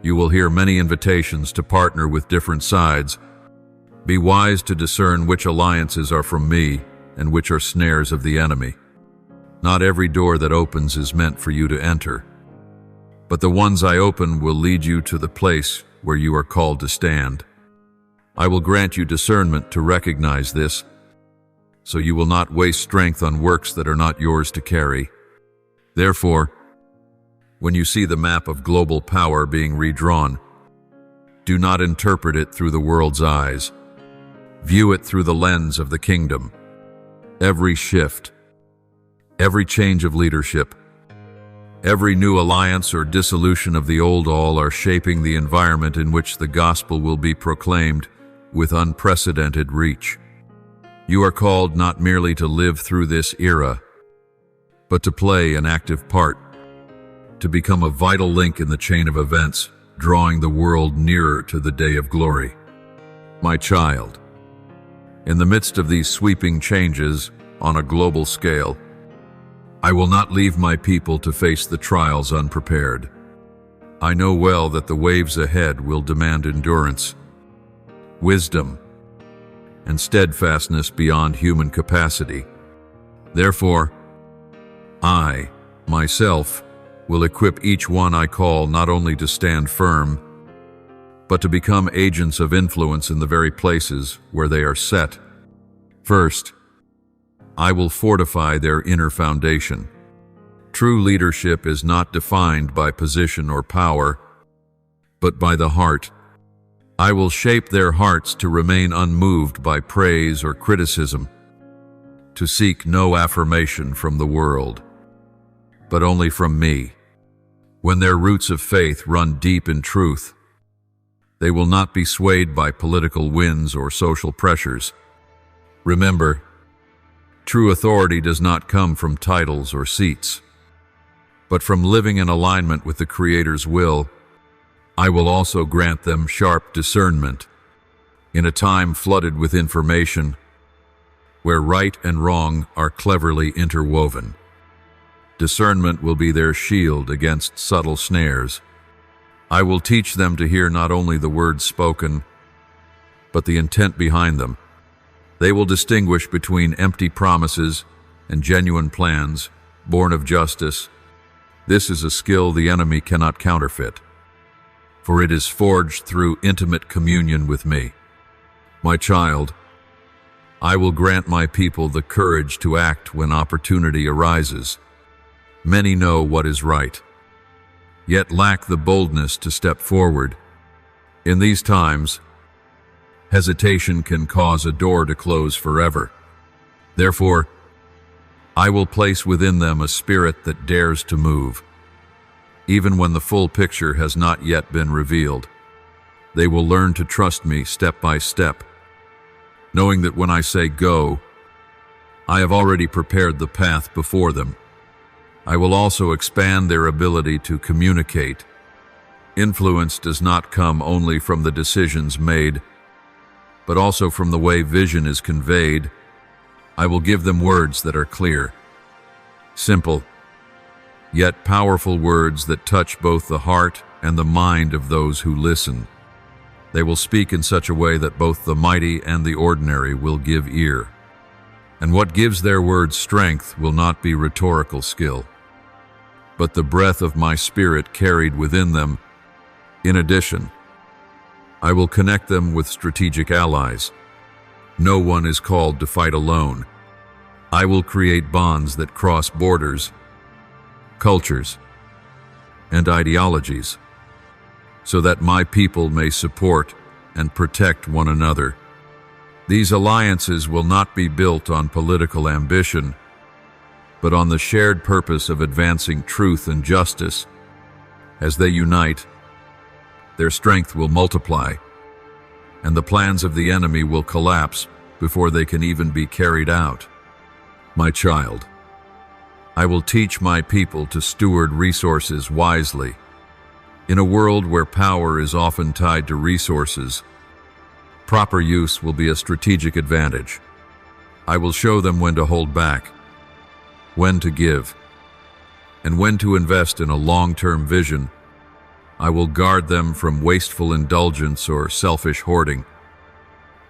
Speaker 1: You will hear many invitations to partner with different sides. Be wise to discern which alliances are from me and which are snares of the enemy. Not every door that opens is meant for you to enter, but the ones I open will lead you to the place where you are called to stand. I will grant you discernment to recognize this, so you will not waste strength on works that are not yours to carry. Therefore, when you see the map of global power being redrawn, do not interpret it through the world's eyes. View it through the lens of the kingdom. Every shift, every change of leadership, every new alliance or dissolution of the old all are shaping the environment in which the gospel will be proclaimed with unprecedented reach. You are called not merely to live through this era, but to play an active part, to become a vital link in the chain of events, drawing the world nearer to the day of glory. My child, in the midst of these sweeping changes on a global scale, I will not leave my people to face the trials unprepared. I know well that the waves ahead will demand endurance, wisdom, and steadfastness beyond human capacity. Therefore, I, myself, will equip each one I call not only to stand firm, but to become agents of influence in the very places where they are set. First, I will fortify their inner foundation. True leadership is not defined by position or power, but by the heart. I will shape their hearts to remain unmoved by praise or criticism, to seek no affirmation from the world, but only from me. When their roots of faith run deep in truth, they will not be swayed by political winds or social pressures. Remember, true authority does not come from titles or seats, but from living in alignment with the Creator's will. I will also grant them sharp discernment in a time flooded with information, where right and wrong are cleverly interwoven. Discernment will be their shield against subtle snares. I will teach them to hear not only the words spoken, but the intent behind them. They will distinguish between empty promises and genuine plans, born of justice. This is a skill the enemy cannot counterfeit, for it is forged through intimate communion with me. My child, I will grant my people the courage to act when opportunity arises. Many know what is right, yet lack the boldness to step forward. In these times, hesitation can cause a door to close forever. Therefore, I will place within them a spirit that dares to move. Even when the full picture has not yet been revealed, they will learn to trust me step by step, knowing that when I say go, I have already prepared the path before them. I will also expand their ability to communicate. Influence does not come only from the decisions made, but also from the way vision is conveyed. I will give them words that are clear, simple, yet powerful words that touch both the heart and the mind of those who listen. They will speak in such a way that both the mighty and the ordinary will give ear. And what gives their words strength will not be rhetorical skill, but the breath of my spirit carried within them. In addition, I will connect them with strategic allies. No one is called to fight alone. I will create bonds that cross borders, cultures, and ideologies, so that my people may support and protect one another. These alliances will not be built on political ambition, but on the shared purpose of advancing truth and justice. As they unite, their strength will multiply, and the plans of the enemy will collapse before they can even be carried out. My child, I will teach my people to steward resources wisely. In a world where power is often tied to resources, proper use will be a strategic advantage. I will show them when to hold back, when to give, and when to invest in a long-term vision. I will guard them from wasteful indulgence or selfish hoarding,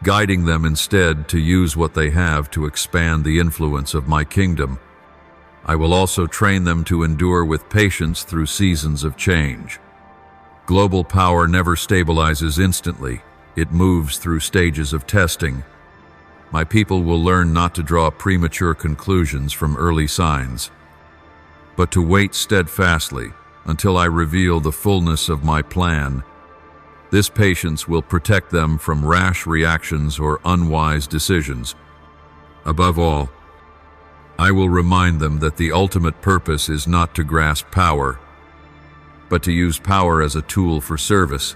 Speaker 1: guiding them instead to use what they have to expand the influence of my kingdom. I will also train them to endure with patience through seasons of change. Global power never stabilizes instantly. It moves through stages of testing. My people will learn not to draw premature conclusions from early signs, but to wait steadfastly until I reveal the fullness of my plan. This patience will protect them from rash reactions or unwise decisions. Above all, I will remind them that the ultimate purpose is not to grasp power, but to use power as a tool for service.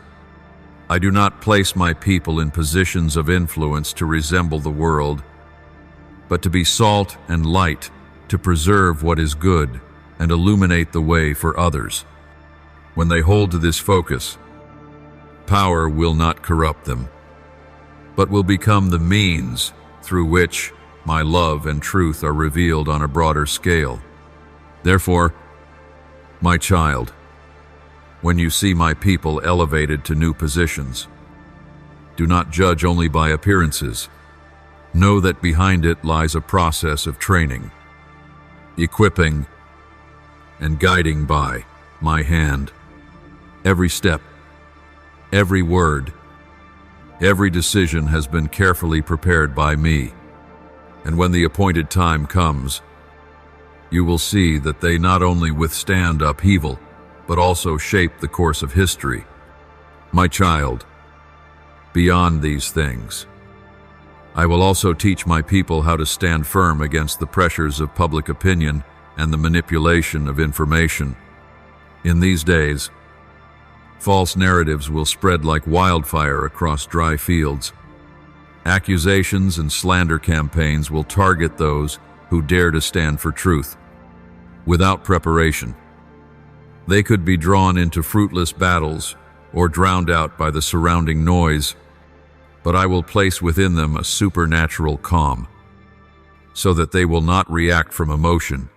Speaker 1: I do not place my people in positions of influence to resemble the world, but to be salt and light, to preserve what is good and illuminate the way for others. When they hold to this focus, power will not corrupt them, but will become the means through which my love and truth are revealed on a broader scale. Therefore, my child, when you see my people elevated to new positions, do not judge only by appearances. Know that behind it lies a process of training, equipping, and guiding by my hand. Every step, every word, every decision has been carefully prepared by me. And when the appointed time comes, you will see that they not only withstand upheaval, but also shape the course of history. My child, beyond these things, I will also teach my people how to stand firm against the pressures of public opinion and the manipulation of information. In these days, false narratives will spread like wildfire across dry fields. Accusations and slander campaigns will target those who dare to stand for truth. Without preparation, they could be drawn into fruitless battles or drowned out by the surrounding noise, but I will place within them a supernatural calm, so that they will not react from emotion,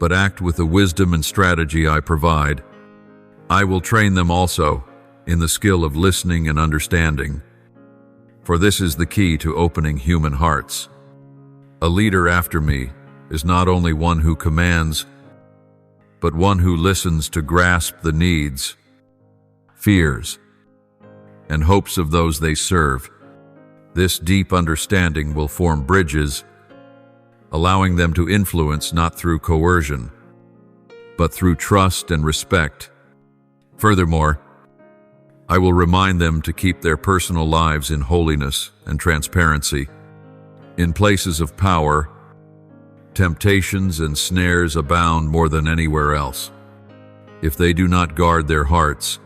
Speaker 1: but act with the wisdom and strategy I provide. I will train them also in the skill of listening and understanding, for this is the key to opening human hearts. A leader after me is not only one who commands, but one who listens to grasp the needs, fears, and hopes of those they serve. This deep understanding will form bridges, allowing them to influence not through coercion, but through trust and respect. Furthermore, I will remind them to keep their personal lives in holiness and transparency. In places of power, temptations and snares abound more than anywhere else. If they do not guard their hearts,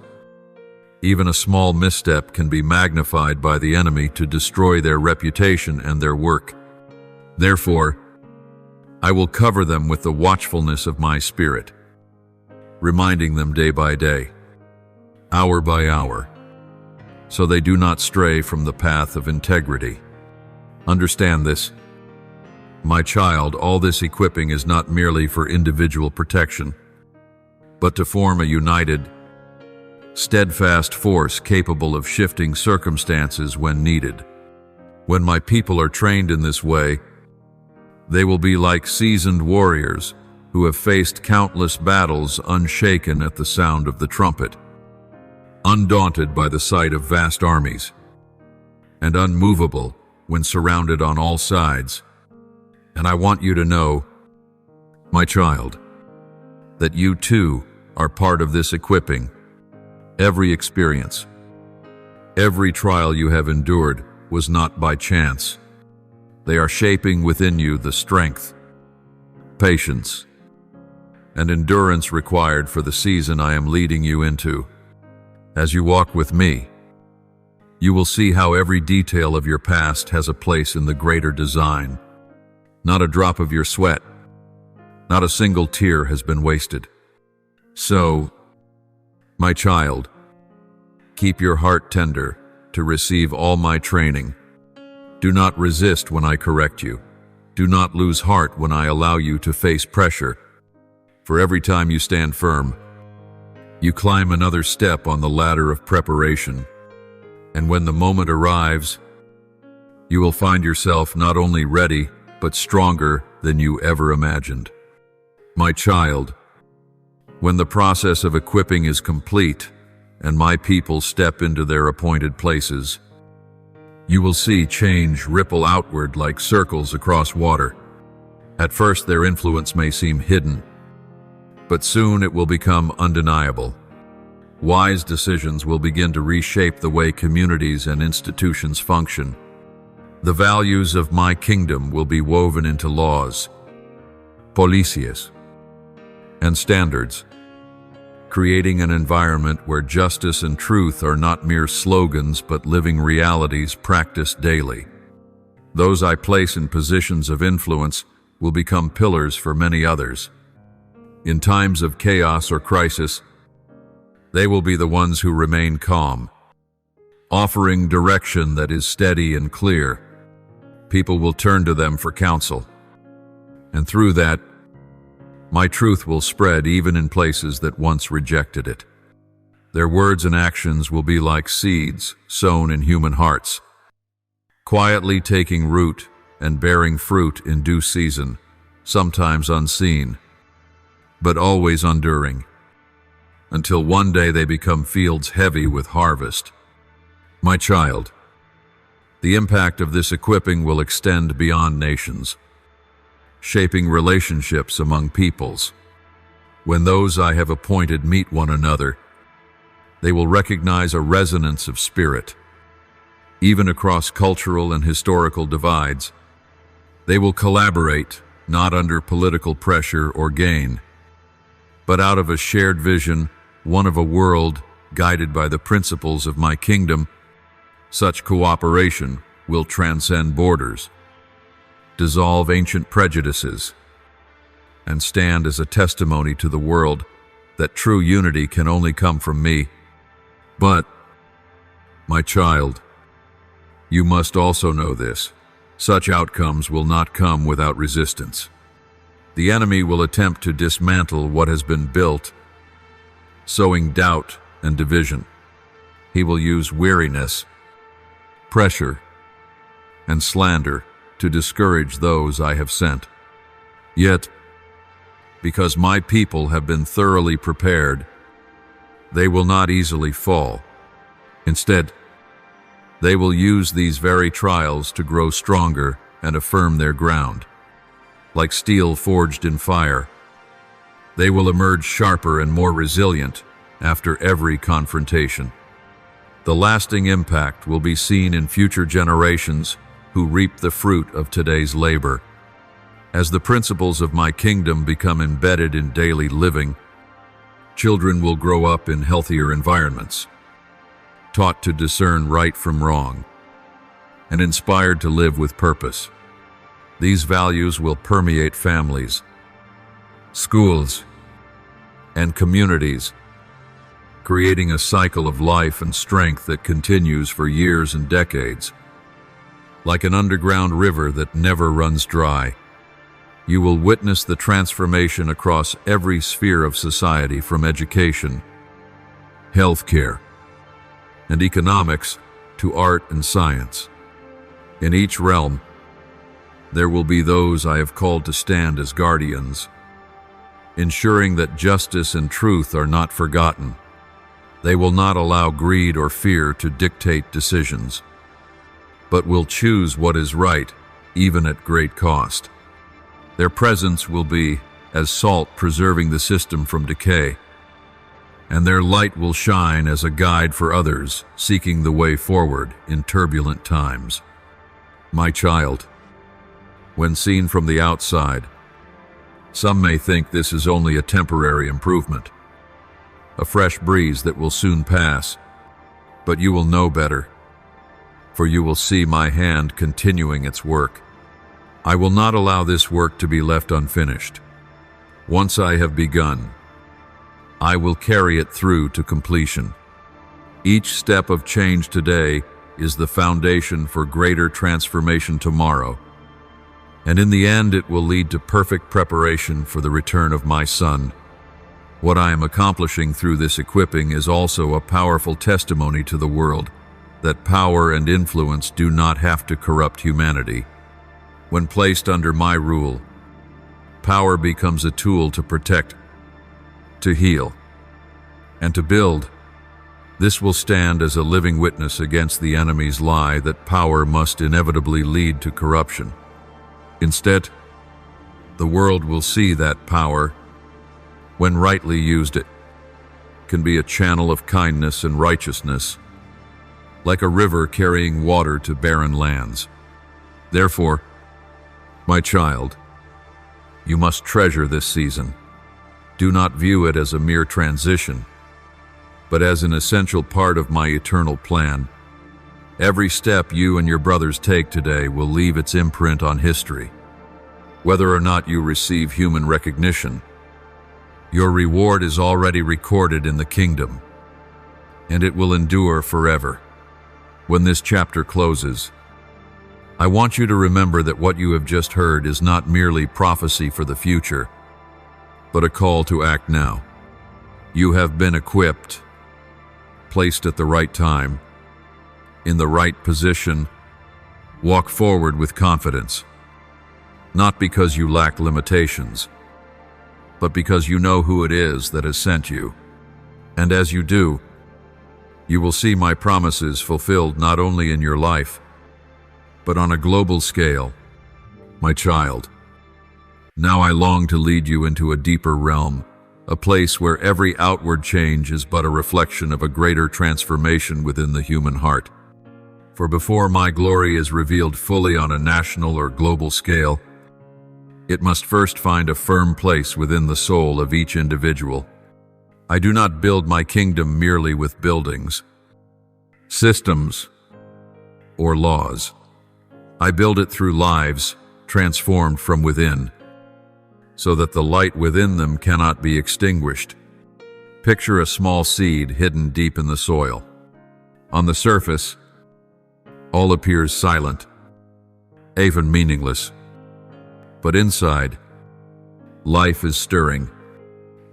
Speaker 1: even a small misstep can be magnified by the enemy to destroy their reputation and their work. Therefore, I will cover them with the watchfulness of my Spirit, reminding them day by day, hour by hour, so they do not stray from the path of integrity. Understand this, my child, all this equipping is not merely for individual protection, but to form a united, steadfast force capable of shifting circumstances when needed. When my people are trained in this way, they will be like seasoned warriors who have faced countless battles unshaken at the sound of the trumpet, undaunted by the sight of vast armies, and unmovable when surrounded on all sides. And I want you to know, my child, that you too are part of this equipping. Every experience, every trial you have endured was not by chance. They are shaping within you the strength, patience, and endurance required for the season I am leading you into. As you walk with me, you will see how every detail of your past has a place in the greater design. Not a drop of your sweat, not a single tear has been wasted. So, my child, keep your heart tender to receive all my training. Do not resist when I correct you. Do not lose heart when I allow you to face pressure. For every time you stand firm, you climb another step on the ladder of preparation. And when the moment arrives, you will find yourself not only ready, but stronger than you ever imagined. My child, when the process of equipping is complete and my people step into their appointed places, you will see change ripple outward like circles across water. At first, their influence may seem hidden, but soon it will become undeniable. Wise decisions will begin to reshape the way communities and institutions function. The values of my kingdom will be woven into laws, policies, and standards, creating an environment where justice and truth are not mere slogans but living realities practiced daily. Those I place in positions of influence will become pillars for many others. In times of chaos or crisis, they will be the ones who remain calm, offering direction that is steady and clear. People will turn to them for counsel, and through that, my truth will spread even in places that once rejected it. Their words and actions will be like seeds sown in human hearts, quietly taking root and bearing fruit in due season, sometimes unseen, but always enduring, until one day they become fields heavy with harvest. My child, the impact of this equipping will extend beyond nations, shaping relationships among peoples. When those I have appointed meet one another, they will recognize a resonance of spirit. Even across cultural and historical divides, they will collaborate, not under political pressure or gain, but out of a shared vision, one of a world guided by the principles of my kingdom. Such cooperation will transcend borders, dissolve ancient prejudices, and stand as a testimony to the world that true unity can only come from me. But, my child, you must also know this: such outcomes will not come without resistance. The enemy will attempt to dismantle what has been built, sowing doubt and division. He will use weariness, pressure, and slander to discourage those I have sent. Yet, because my people have been thoroughly prepared, they will not easily fall. Instead, they will use these very trials to grow stronger and affirm their ground. Like steel forged in fire, they will emerge sharper and more resilient after every confrontation. The lasting impact will be seen in future generations who reap the fruit of today's labor. As the principles of my kingdom become embedded in daily living, children will grow up in healthier environments, taught to discern right from wrong, and inspired to live with purpose. These values will permeate families, schools, and communities, creating a cycle of life and strength that continues for years and decades. Like an underground river that never runs dry, you will witness the transformation across every sphere of society, from education, healthcare, and economics to art and science. In each realm, there will be those I have called to stand as guardians, ensuring that justice and truth are not forgotten. They will not allow greed or fear to dictate decisions, but will choose what is right, even at great cost. Their presence will be as salt preserving the system from decay, and their light will shine as a guide for others seeking the way forward in turbulent times. My child, when seen from the outside, some may think this is only a temporary improvement, a fresh breeze that will soon pass, but you will know better, for you will see my hand continuing its work. I will not allow this work to be left unfinished. Once I have begun, I will carry it through to completion. Each step of change today is the foundation for greater transformation tomorrow, and in the end it will lead to perfect preparation for the return of my Son. What I am accomplishing through this equipping is also a powerful testimony to the world that power and influence do not have to corrupt humanity. When placed under my rule, power becomes a tool to protect, to heal, and to build. This will stand as a living witness against the enemy's lie that power must inevitably lead to corruption. Instead, the world will see that power, when rightly used, it can be a channel of kindness and righteousness, like a river carrying water to barren lands. Therefore, my child, you must treasure this season. Do not view it as a mere transition, but as an essential part of my eternal plan. Every step you and your brothers take today will leave its imprint on history. Whether or not you receive human recognition, your reward is already recorded in the kingdom, and it will endure forever. When this chapter closes, I want you to remember that what you have just heard is not merely prophecy for the future, but a call to act now. You have been equipped, placed at the right time, in the right position. Walk forward with confidence, not because you lack limitations, but because you know who it is that has sent you. And as you do, you will see my promises fulfilled not only in your life, but on a global scale. My child, now I long to lead you into a deeper realm, a place where every outward change is but a reflection of a greater transformation within the human heart. For before my glory is revealed fully on a national or global scale, it must first find a firm place within the soul of each individual. I do not build my kingdom merely with buildings, systems, or laws. I build it through lives transformed from within, so that the light within them cannot be extinguished. Picture a small seed hidden deep in the soil. On the surface, all appears silent, even meaningless. But inside, Life is stirring.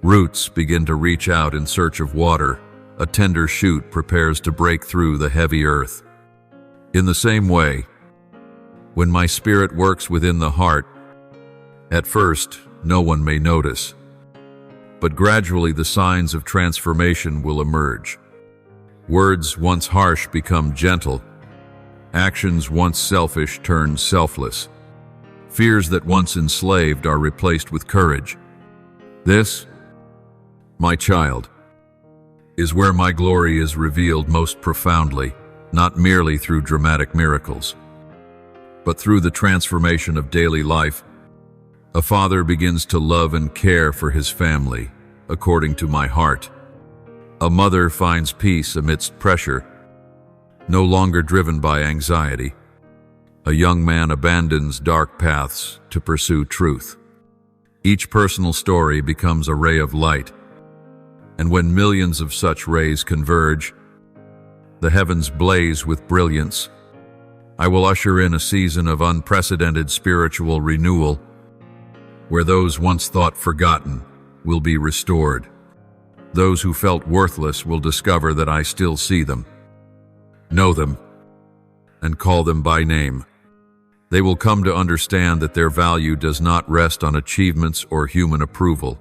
Speaker 1: Roots begin to reach out in search of water. A tender shoot prepares to break through the heavy earth. In the same way, when my spirit works within the heart, at first, no one may notice, but gradually the signs of transformation will emerge. Words once harsh become gentle. Actions once selfish turn selfless. Fears that once enslaved are replaced with courage. This, my child, is where my glory is revealed most profoundly, not merely through dramatic miracles, but through the transformation of daily life. A father begins to love and care for his family, according to my heart. A mother finds peace amidst pressure, no longer driven by anxiety. A young man abandons dark paths to pursue truth. Each personal story becomes a ray of light, and when millions of such rays converge, the heavens blaze with brilliance. I will usher in a season of unprecedented spiritual renewal, where those once thought forgotten will be restored. Those who felt worthless will discover that I still see them, know them, and call them by name. They will come to understand that their value does not rest on achievements or human approval,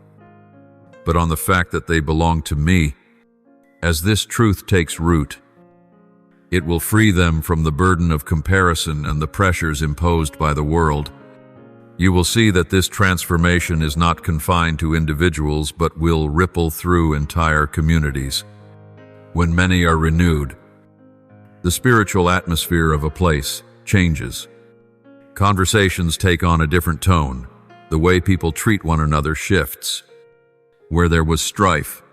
Speaker 1: but on the fact that they belong to me. As this truth takes root, it will free them from the burden of comparison and the pressures imposed by the world. You will see that this transformation is not confined to individuals but will ripple through entire communities. When many are renewed, the spiritual atmosphere of a place changes. Conversations take on a different tone. The way people treat one another shifts. Where there was strife,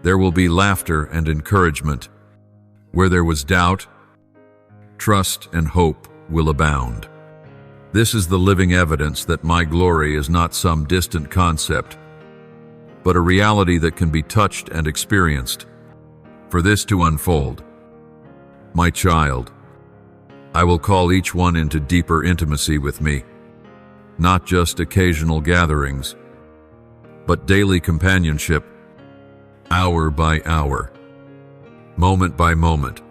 Speaker 1: there will be laughter and encouragement. Where there was doubt, trust and hope will abound. This is the living evidence that my glory is not some distant concept, but a reality that can be touched and experienced. For this to unfold, my child, I will call each one into deeper intimacy with me, not just occasional gatherings, but daily companionship, hour by hour, moment by moment,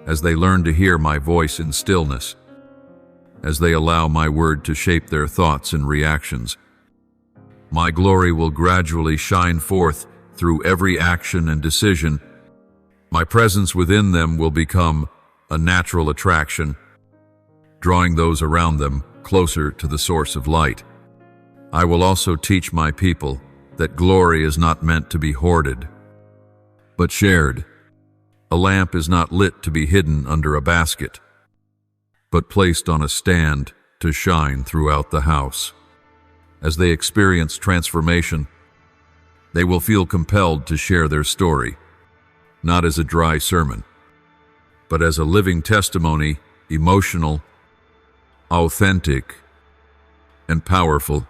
Speaker 1: as they learn to hear my voice in stillness, as they allow my word to shape their thoughts and reactions. My glory will gradually shine forth through every action and decision. My presence within them will become a natural attraction, drawing those around them closer to the source of light. I will also teach my people that glory is not meant to be hoarded, but shared. A lamp is not lit to be hidden under a basket, but placed on a stand to shine throughout the house. As they experience transformation, they will feel compelled to share their story, not as a dry sermon, but as a living testimony, emotional, authentic, and powerful.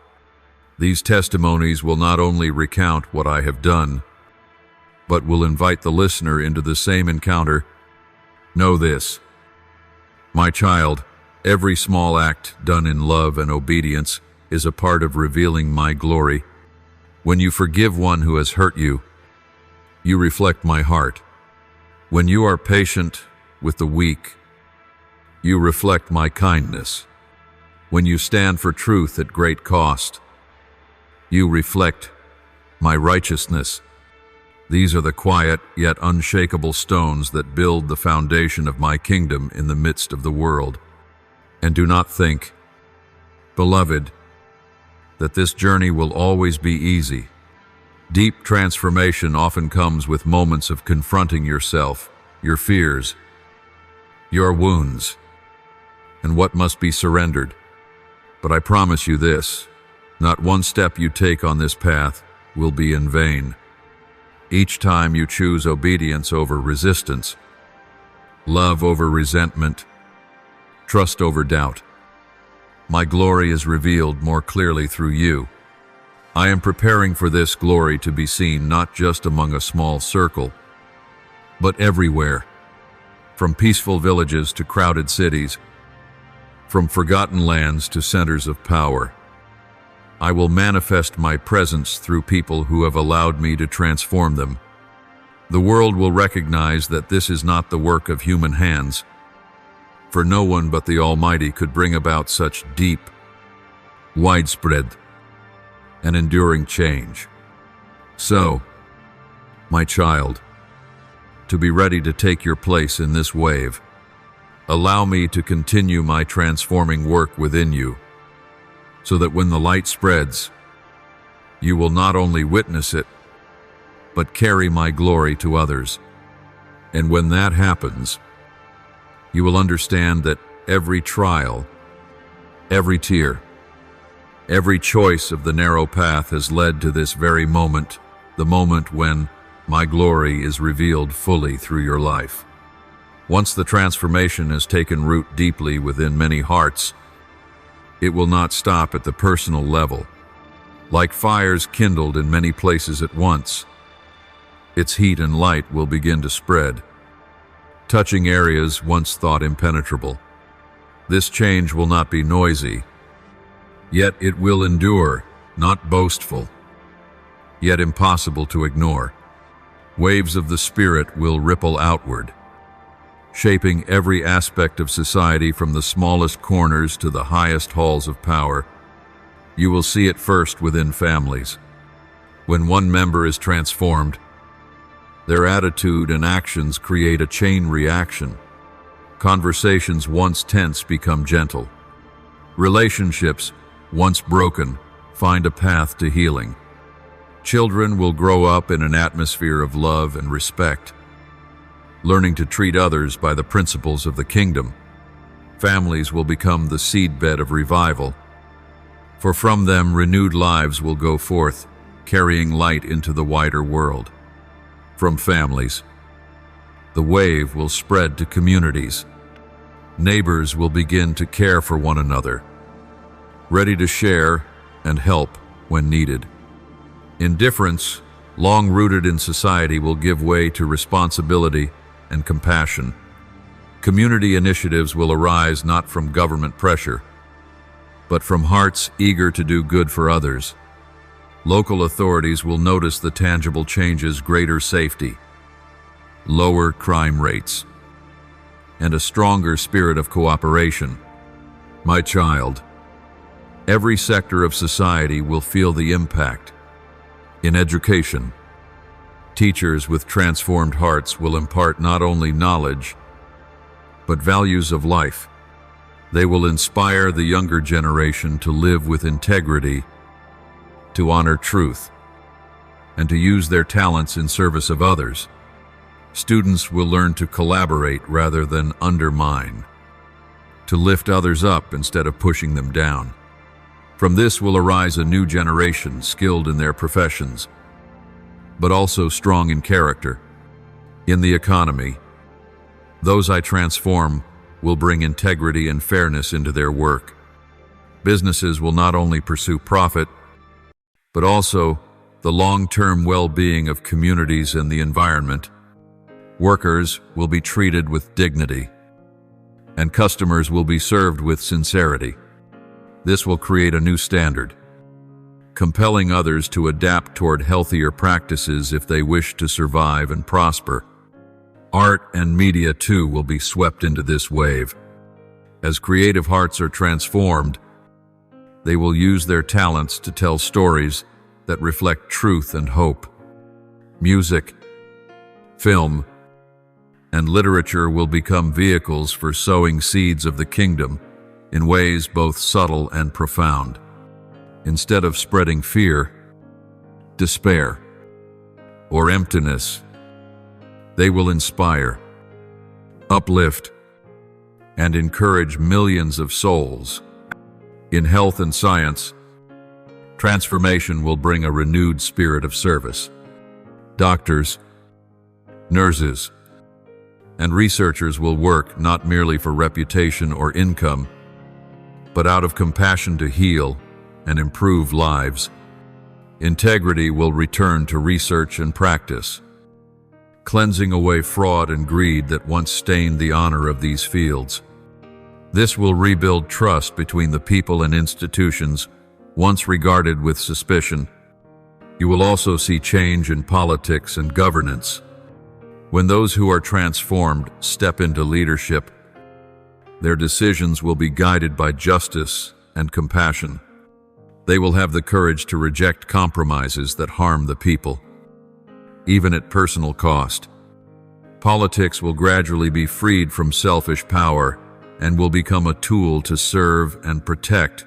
Speaker 1: These testimonies will not only recount what I have done, but will invite the listener into the same encounter. Know this, my child, every small act done in love and obedience is a part of revealing my glory. When you forgive one who has hurt you, you reflect my heart. When you are patient with the weak, you reflect my kindness. When you stand for truth at great cost, you reflect my righteousness. These are the quiet yet unshakable stones that build the foundation of my kingdom in the midst of the world. And do not think, beloved, that this journey will always be easy. Deep transformation often comes with moments of confronting yourself, your fears, your wounds, and what must be surrendered. But I promise you this, not one step you take on this path will be in vain. Each time you choose obedience over resistance, love over resentment, trust over doubt, my glory is revealed more clearly through you. I am preparing for this glory to be seen not just among a small circle, but everywhere, from peaceful villages to crowded cities, from forgotten lands to centers of power. I will manifest my presence through people who have allowed me to transform them. The world will recognize that this is not the work of human hands, for no one but the Almighty could bring about such deep, widespread, and enduring change. So, my child, to be ready to take your place in this wave, allow me to continue my transforming work within you, so that when the light spreads, you will not only witness it, but carry my glory to others. And when that happens, you will understand that every trial, every tear, every choice of the narrow path has led to this very moment, the moment when my glory is revealed fully through your life. Once the transformation has taken root deeply within many hearts, it will not stop at the personal level. Like fires kindled in many places at once, its heat and light will begin to spread, touching areas once thought impenetrable. This change will not be noisy, yet it will endure, not boastful, yet impossible to ignore. Waves of the Spirit will ripple outward, shaping every aspect of society from the smallest corners to the highest halls of power. You will see it first within families. When one member is transformed, their attitude and actions create a chain reaction. Conversations once tense become gentle. Relationships, once broken, find a path to healing. Children will grow up in an atmosphere of love and respect, learning to treat others by the principles of the kingdom. Families will become the seedbed of revival, for from them renewed lives will go forth, carrying light into the wider world. From families, the wave will spread to communities. Neighbors will begin to care for one another, ready to share and help when needed. Indifference, long rooted in society, will give way to responsibility and compassion. Community initiatives will arise not from government pressure, but from hearts eager to do good for others. Local authorities will notice the tangible changes: greater safety, lower crime rates, and a stronger spirit of cooperation. My child, every sector of society will feel the impact. In education, teachers with transformed hearts will impart not only knowledge, but values of life. They will inspire the younger generation to live with integrity, to honor truth, and to use their talents in service of others. Students will learn to collaborate rather than undermine, to lift others up instead of pushing them down. From this will arise a new generation skilled in their professions, but also strong in character. In the economy, those I transform will bring integrity and fairness into their work. Businesses will not only pursue profit, but also the long-term well-being of communities and the environment. Workers will be treated with dignity, and customers will be served with sincerity. This will create a new standard, compelling others to adapt toward healthier practices if they wish to survive and prosper. Art and media, too, will be swept into this wave. As creative hearts are transformed, they will use their talents to tell stories that reflect truth and hope. Music, film, and literature will become vehicles for sowing seeds of the kingdom in ways both subtle and profound. Instead of spreading fear, despair, or emptiness, they will inspire, uplift, and encourage millions of souls. In health and science, transformation will bring a renewed spirit of service. Doctors, nurses, and researchers will work not merely for reputation or income, but out of compassion to heal and improve lives. Integrity will return to research and practice, cleansing away fraud and greed that once stained the honor of these fields. This will rebuild trust between the people and institutions, once regarded with suspicion. You will also see change in politics and governance. When those who are transformed step into leadership, their decisions will be guided by justice and compassion. They will have the courage to reject compromises that harm the people, even at personal cost. Politics will gradually be freed from selfish power and will become a tool to serve and protect.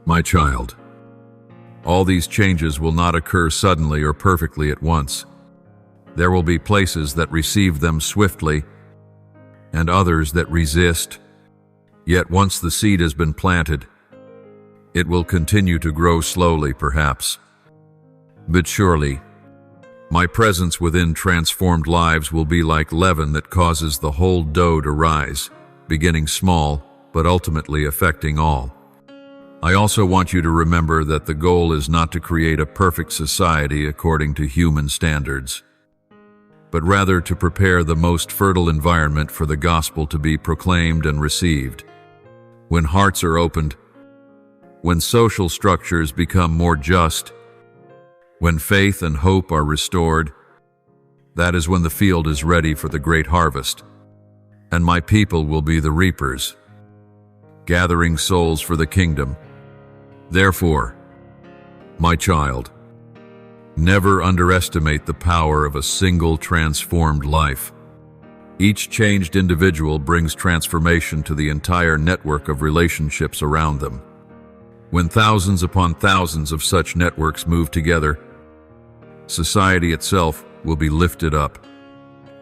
Speaker 1: My child, all these changes will not occur suddenly or perfectly at once. There will be places that receive them swiftly and others that resist. Yet once the seed has been planted, it will continue to grow slowly, perhaps, but surely. My presence within transformed lives will be like leaven that causes the whole dough to rise, beginning small, but ultimately affecting all. I also want you to remember that the goal is not to create a perfect society according to human standards, but rather to prepare the most fertile environment for the gospel to be proclaimed and received. When hearts are opened, when social structures become more just, when faith and hope are restored, that is when the field is ready for the great harvest, and my people will be the reapers, gathering souls for the kingdom. Therefore, my child, never underestimate the power of a single transformed life. Each changed individual brings transformation to the entire network of relationships around them. When thousands upon thousands of such networks move together, society itself will be lifted up.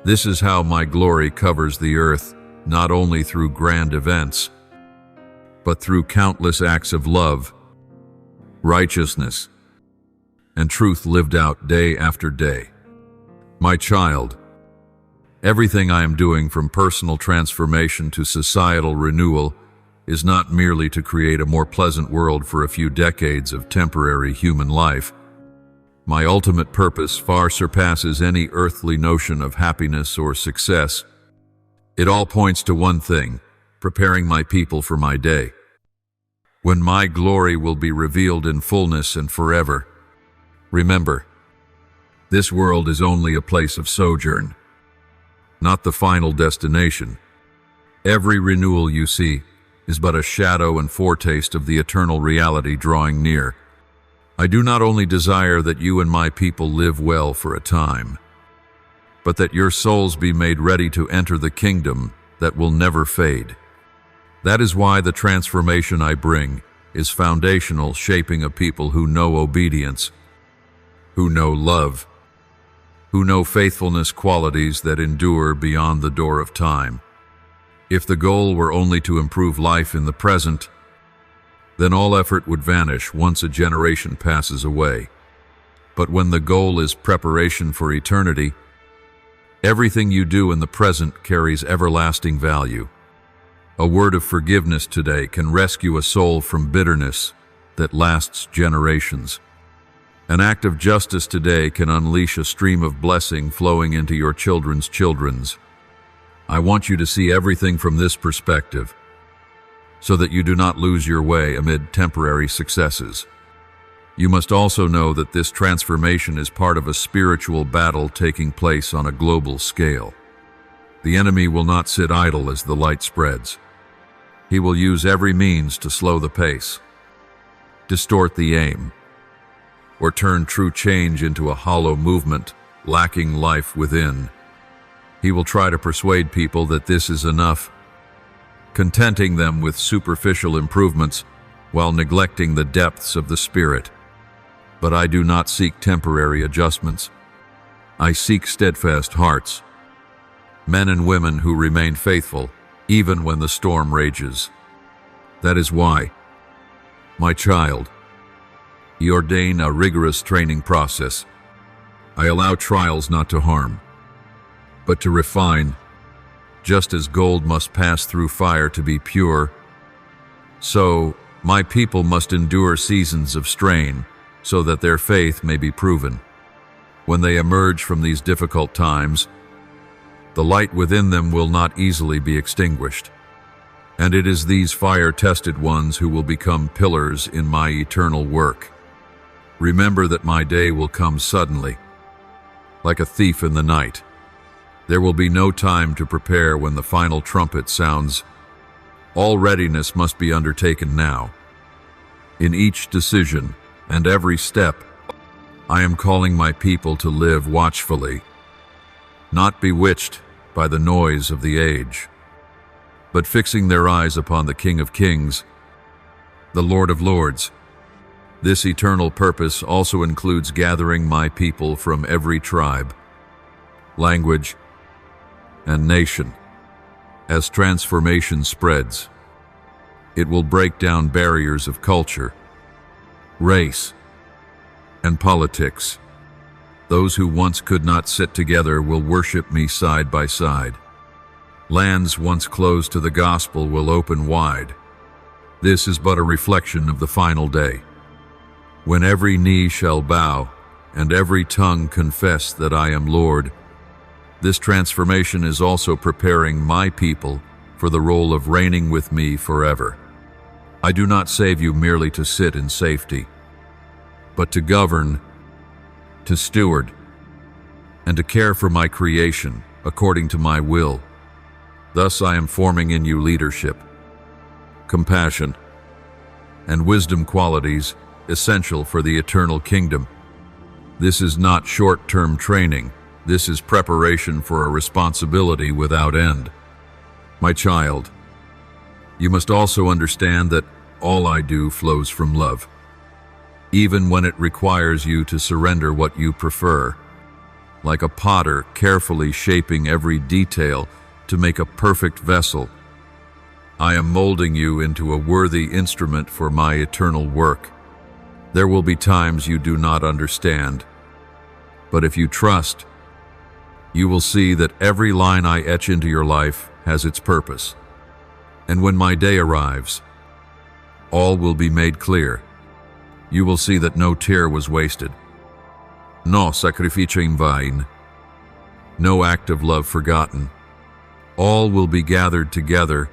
Speaker 1: This is how my glory covers the earth, not only through grand events, but through countless acts of love, righteousness, and truth lived out day after day. My child, everything I am doing from personal transformation to societal renewal is not merely to create a more pleasant world for a few decades of temporary human life. My ultimate purpose far surpasses any earthly notion of happiness or success. It all points to one thing: preparing my people for my day, when my glory will be revealed in fullness and forever. Remember, this world is only a place of sojourn, not the final destination. Every renewal you see is but a shadow and foretaste of the eternal reality drawing near. I do not only desire that you and my people live well for a time, but that your souls be made ready to enter the kingdom that will never fade. That is why the transformation I bring is foundational, shaping a people who know obedience, who know love, who know faithfulness, qualities that endure beyond the door of time. If the goal were only to improve life in the present, then all effort would vanish once a generation passes away. But when the goal is preparation for eternity, everything you do in the present carries everlasting value. A word of forgiveness today can rescue a soul from bitterness that lasts generations. An act of justice today can unleash a stream of blessing flowing into your children's children's. I want you to see everything from this perspective, so that you do not lose your way amid temporary successes. You must also know that this transformation is part of a spiritual battle taking place on a global scale. The enemy will not sit idle as the light spreads. He will use every means to slow the pace, distort the aim, or turn true change into a hollow movement, lacking life within. He will try to persuade people that this is enough, contenting them with superficial improvements while neglecting the depths of the spirit. But I do not seek temporary adjustments. I seek steadfast hearts, men and women who remain faithful even when the storm rages. That is why, my child, I ordain a rigorous training process. I allow trials not to harm, but to refine. Just as gold must pass through fire to be pure, so my people must endure seasons of strain so that their faith may be proven. When they emerge from these difficult times, the light within them will not easily be extinguished. And it is these fire-tested ones who will become pillars in my eternal work. Remember that my day will come suddenly, like a thief in the night. There will be no time to prepare when the final trumpet sounds. All readiness must be undertaken now. In each decision and every step, I am calling my people to live watchfully, not bewitched by the noise of the age, but fixing their eyes upon the King of Kings, the Lord of Lords. This eternal purpose also includes gathering my people from every tribe, language, and nation. As transformation spreads, it will break down barriers of culture, race, and politics. Those who once could not sit together will worship me side by side. Lands once closed to the gospel will open wide. This is but a reflection of the final day, when every knee shall bow and every tongue confess that I am Lord. This transformation is also preparing my people for the role of reigning with me forever. I do not save you merely to sit in safety, but to govern, to steward, and to care for my creation according to my will. Thus I am forming in you leadership, compassion, and wisdom qualities essential for the eternal kingdom. This is not short-term training. This is preparation for a responsibility without end. My child, you must also understand that all I do flows from love, even when it requires you to surrender what you prefer. Like a potter carefully shaping every detail to make a perfect vessel, I am molding you into a worthy instrument for my eternal work. There will be times you do not understand, but if you trust, you will see that every line I etch into your life has its purpose. And when my day arrives, all will be made clear. You will see that no tear was wasted, no sacrificio in vain, no act of love forgotten. All will be gathered together,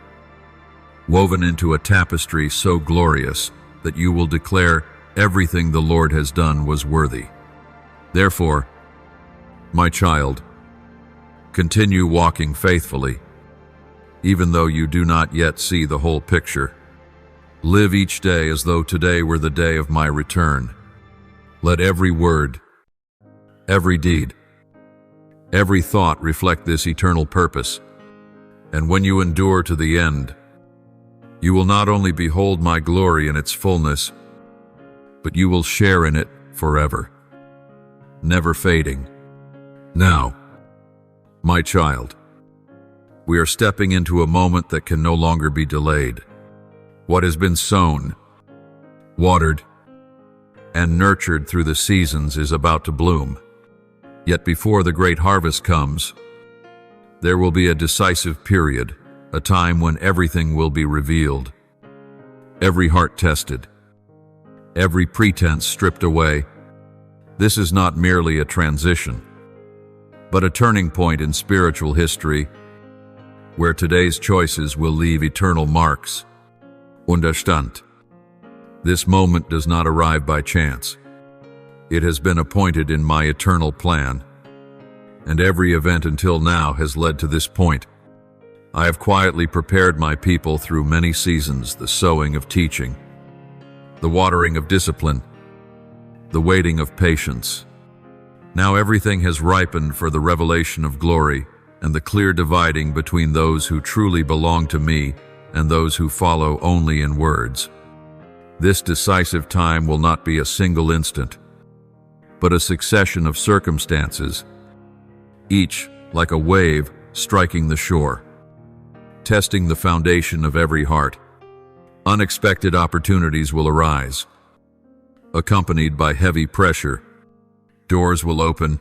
Speaker 1: woven into a tapestry so glorious that you will declare everything the Lord has done was worthy. Therefore, my child, continue walking faithfully, even though you do not yet see the whole picture. Live each day as though today were the day of my return. Let every word, every deed, every thought reflect this eternal purpose. And when you endure to the end, you will not only behold my glory in its fullness, but you will share in it forever, never fading. Now, my child, we are stepping into a moment that can no longer be delayed. What has been sown, watered, and nurtured through the seasons is about to bloom. Yet before the great harvest comes, there will be a decisive period, a time when everything will be revealed. Every heart tested, every pretense stripped away. This is not merely a transition, but a turning point in spiritual history, where today's choices will leave eternal marks. Understand. This moment does not arrive by chance. It has been appointed in my eternal plan, and every event until now has led to this point. I have quietly prepared my people through many seasons, the sowing of teaching, the watering of discipline, the waiting of patience. Now everything has ripened for the revelation of glory and the clear dividing between those who truly belong to me and those who follow only in words. This decisive time will not be a single instant, but a succession of circumstances, each like a wave striking the shore, testing the foundation of every heart. Unexpected opportunities will arise, accompanied by heavy pressure. Doors will open,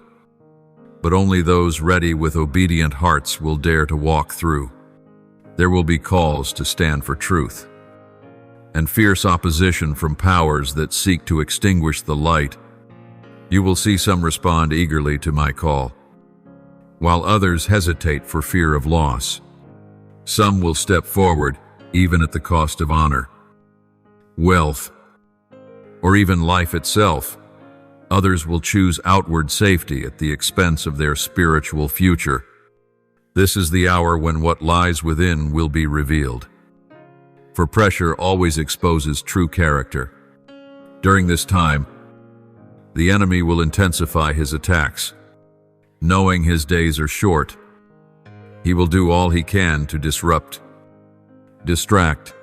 Speaker 1: but only those ready with obedient hearts will dare to walk through. There will be calls to stand for truth, and fierce opposition from powers that seek to extinguish the light. You will see some respond eagerly to my call, while others hesitate for fear of loss. Some will step forward, even at the cost of honor, wealth, or even life itself. Others will choose outward safety at the expense of their spiritual future. This is the hour when what lies within will be revealed. For pressure always exposes true character. During this time, the enemy will intensify his attacks. Knowing his days are short, he will do all he can to disrupt, distract,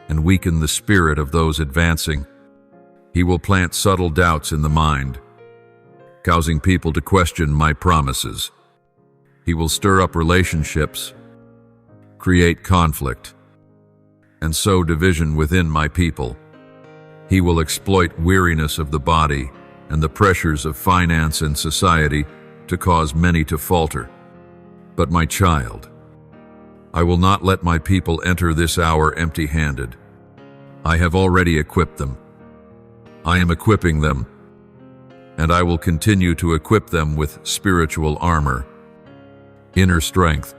Speaker 1: and weaken the spirit of those advancing. He will plant subtle doubts in the mind, causing people to question my promises. He will stir up relationships, create conflict, and sow division within my people. He will exploit weariness of the body and the pressures of finance and society to cause many to falter. But my child, I will not let my people enter this hour empty-handed. I have already equipped them. I am equipping them, and I will continue to equip them with spiritual armor, inner strength,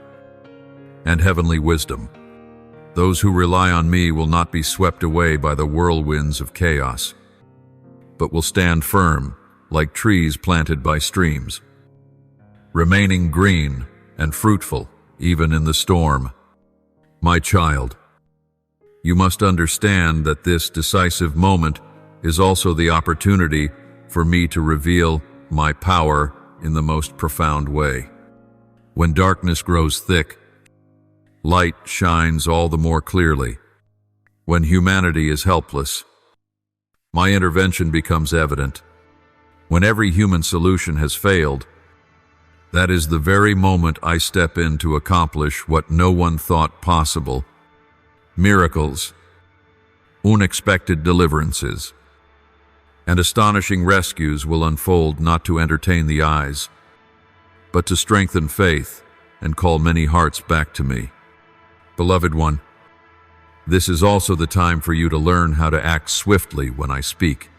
Speaker 1: and heavenly wisdom. Those who rely on me will not be swept away by the whirlwinds of chaos, but will stand firm like trees planted by streams, remaining green and fruitful even in the storm. My child, you must understand that this decisive moment is also the opportunity for me to reveal my power in the most profound way. When darkness grows thick, light shines all the more clearly. When humanity is helpless, my intervention becomes evident. When every human solution has failed, that is the very moment I step in to accomplish what no one thought possible. Miracles, unexpected deliverances, and astonishing rescues will unfold not to entertain the eyes, but to strengthen faith and call many hearts back to me. Beloved one, this is also the time for you to learn how to act swiftly when I speak.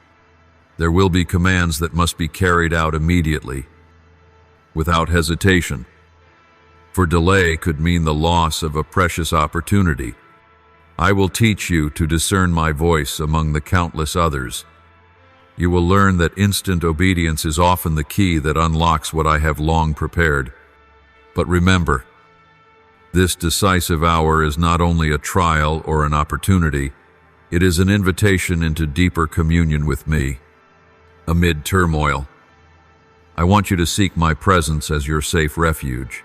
Speaker 1: There will be commands that must be carried out immediately, without hesitation, for delay could mean the loss of a precious opportunity. I will teach you to discern my voice among the countless others. You will learn that instant obedience is often the key that unlocks what I have long prepared. But remember, this decisive hour is not only a trial or an opportunity, it is an invitation into deeper communion with me. Amid turmoil, I want you to seek my presence as your safe refuge.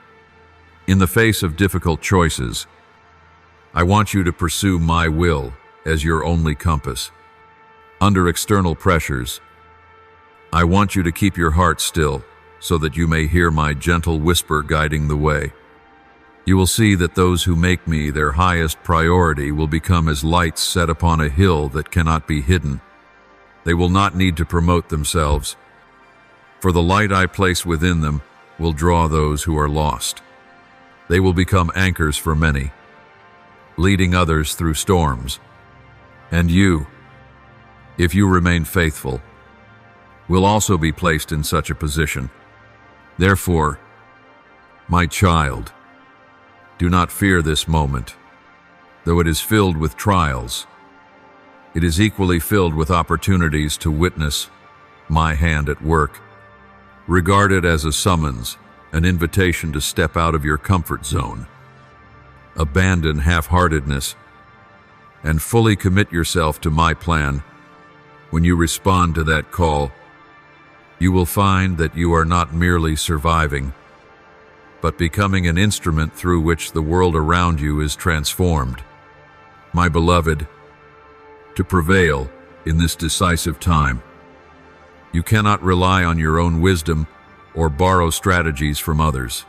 Speaker 1: In the face of difficult choices, I want you to pursue my will as your only compass. Under external pressures, I want you to keep your heart still so that you may hear my gentle whisper guiding the way. You will see that those who make me their highest priority will become as lights set upon a hill that cannot be hidden. They will not need to promote themselves, for the light I place within them will draw those who are lost. They will become anchors for many, leading others through storms. And you, if you remain faithful, will also be placed in such a position. Therefore, my child, do not fear this moment. Though it is filled with trials, it is equally filled with opportunities to witness my hand at work. Regard it as a summons, an invitation to step out of your comfort zone. Abandon half-heartedness and fully commit yourself to my plan. When you respond to that call, you will find that you are not merely surviving, but becoming an instrument through which the world around you is transformed. My beloved, to prevail in this decisive time, you cannot rely on your own wisdom or borrow strategies from others.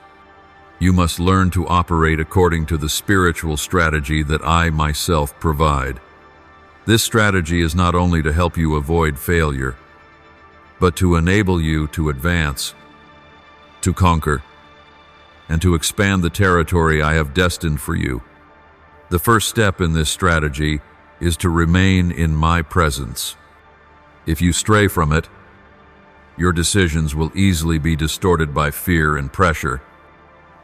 Speaker 1: You must learn to operate according to the spiritual strategy that I myself provide. This strategy is not only to help you avoid failure, but to enable you to advance, to conquer, and to expand the territory I have destined for you. The first step in this strategy is to remain in my presence. If you stray from it, your decisions will easily be distorted by fear and pressure.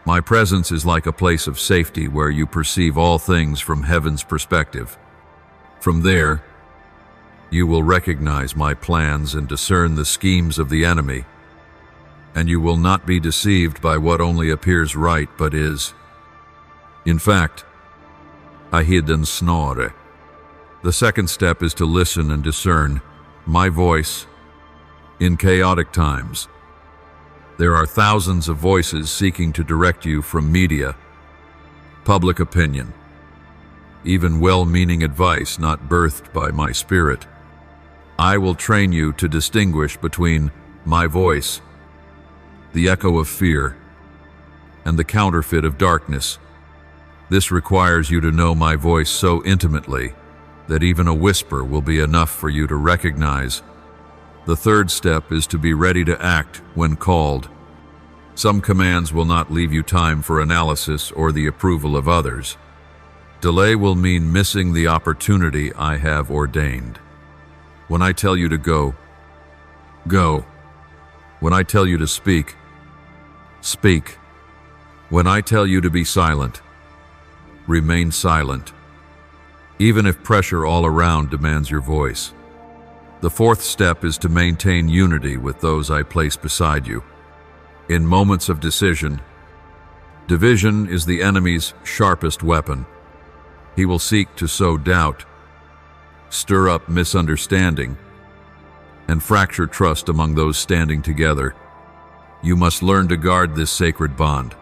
Speaker 1: My presence is like a place of safety where you perceive all things from heaven's perspective. From there, you will recognize my plans and discern the schemes of the enemy, and you will not be deceived by what only appears right but is. In fact, I hidden snore. The second step is to listen and discern my voice in chaotic times. There are thousands of voices seeking to direct you from media, public opinion, even well-meaning advice not birthed by my spirit. I will train you to distinguish between my voice, the echo of fear, and the counterfeit of darkness. This requires you to know my voice so intimately that even a whisper will be enough for you to recognize. The third step is to be ready to act when called. Some commands will not leave you time for analysis or the approval of others. Delay will mean missing the opportunity I have ordained. When I tell you to go, go. When I tell you to speak, speak. When I tell you to be silent, remain silent, even if pressure all around demands your voice. The fourth step is to maintain unity with those I place beside you. In moments of decision, division is the enemy's sharpest weapon. He will seek to sow doubt, stir up misunderstanding, and fracture trust among those standing together. You must learn to guard this sacred bond.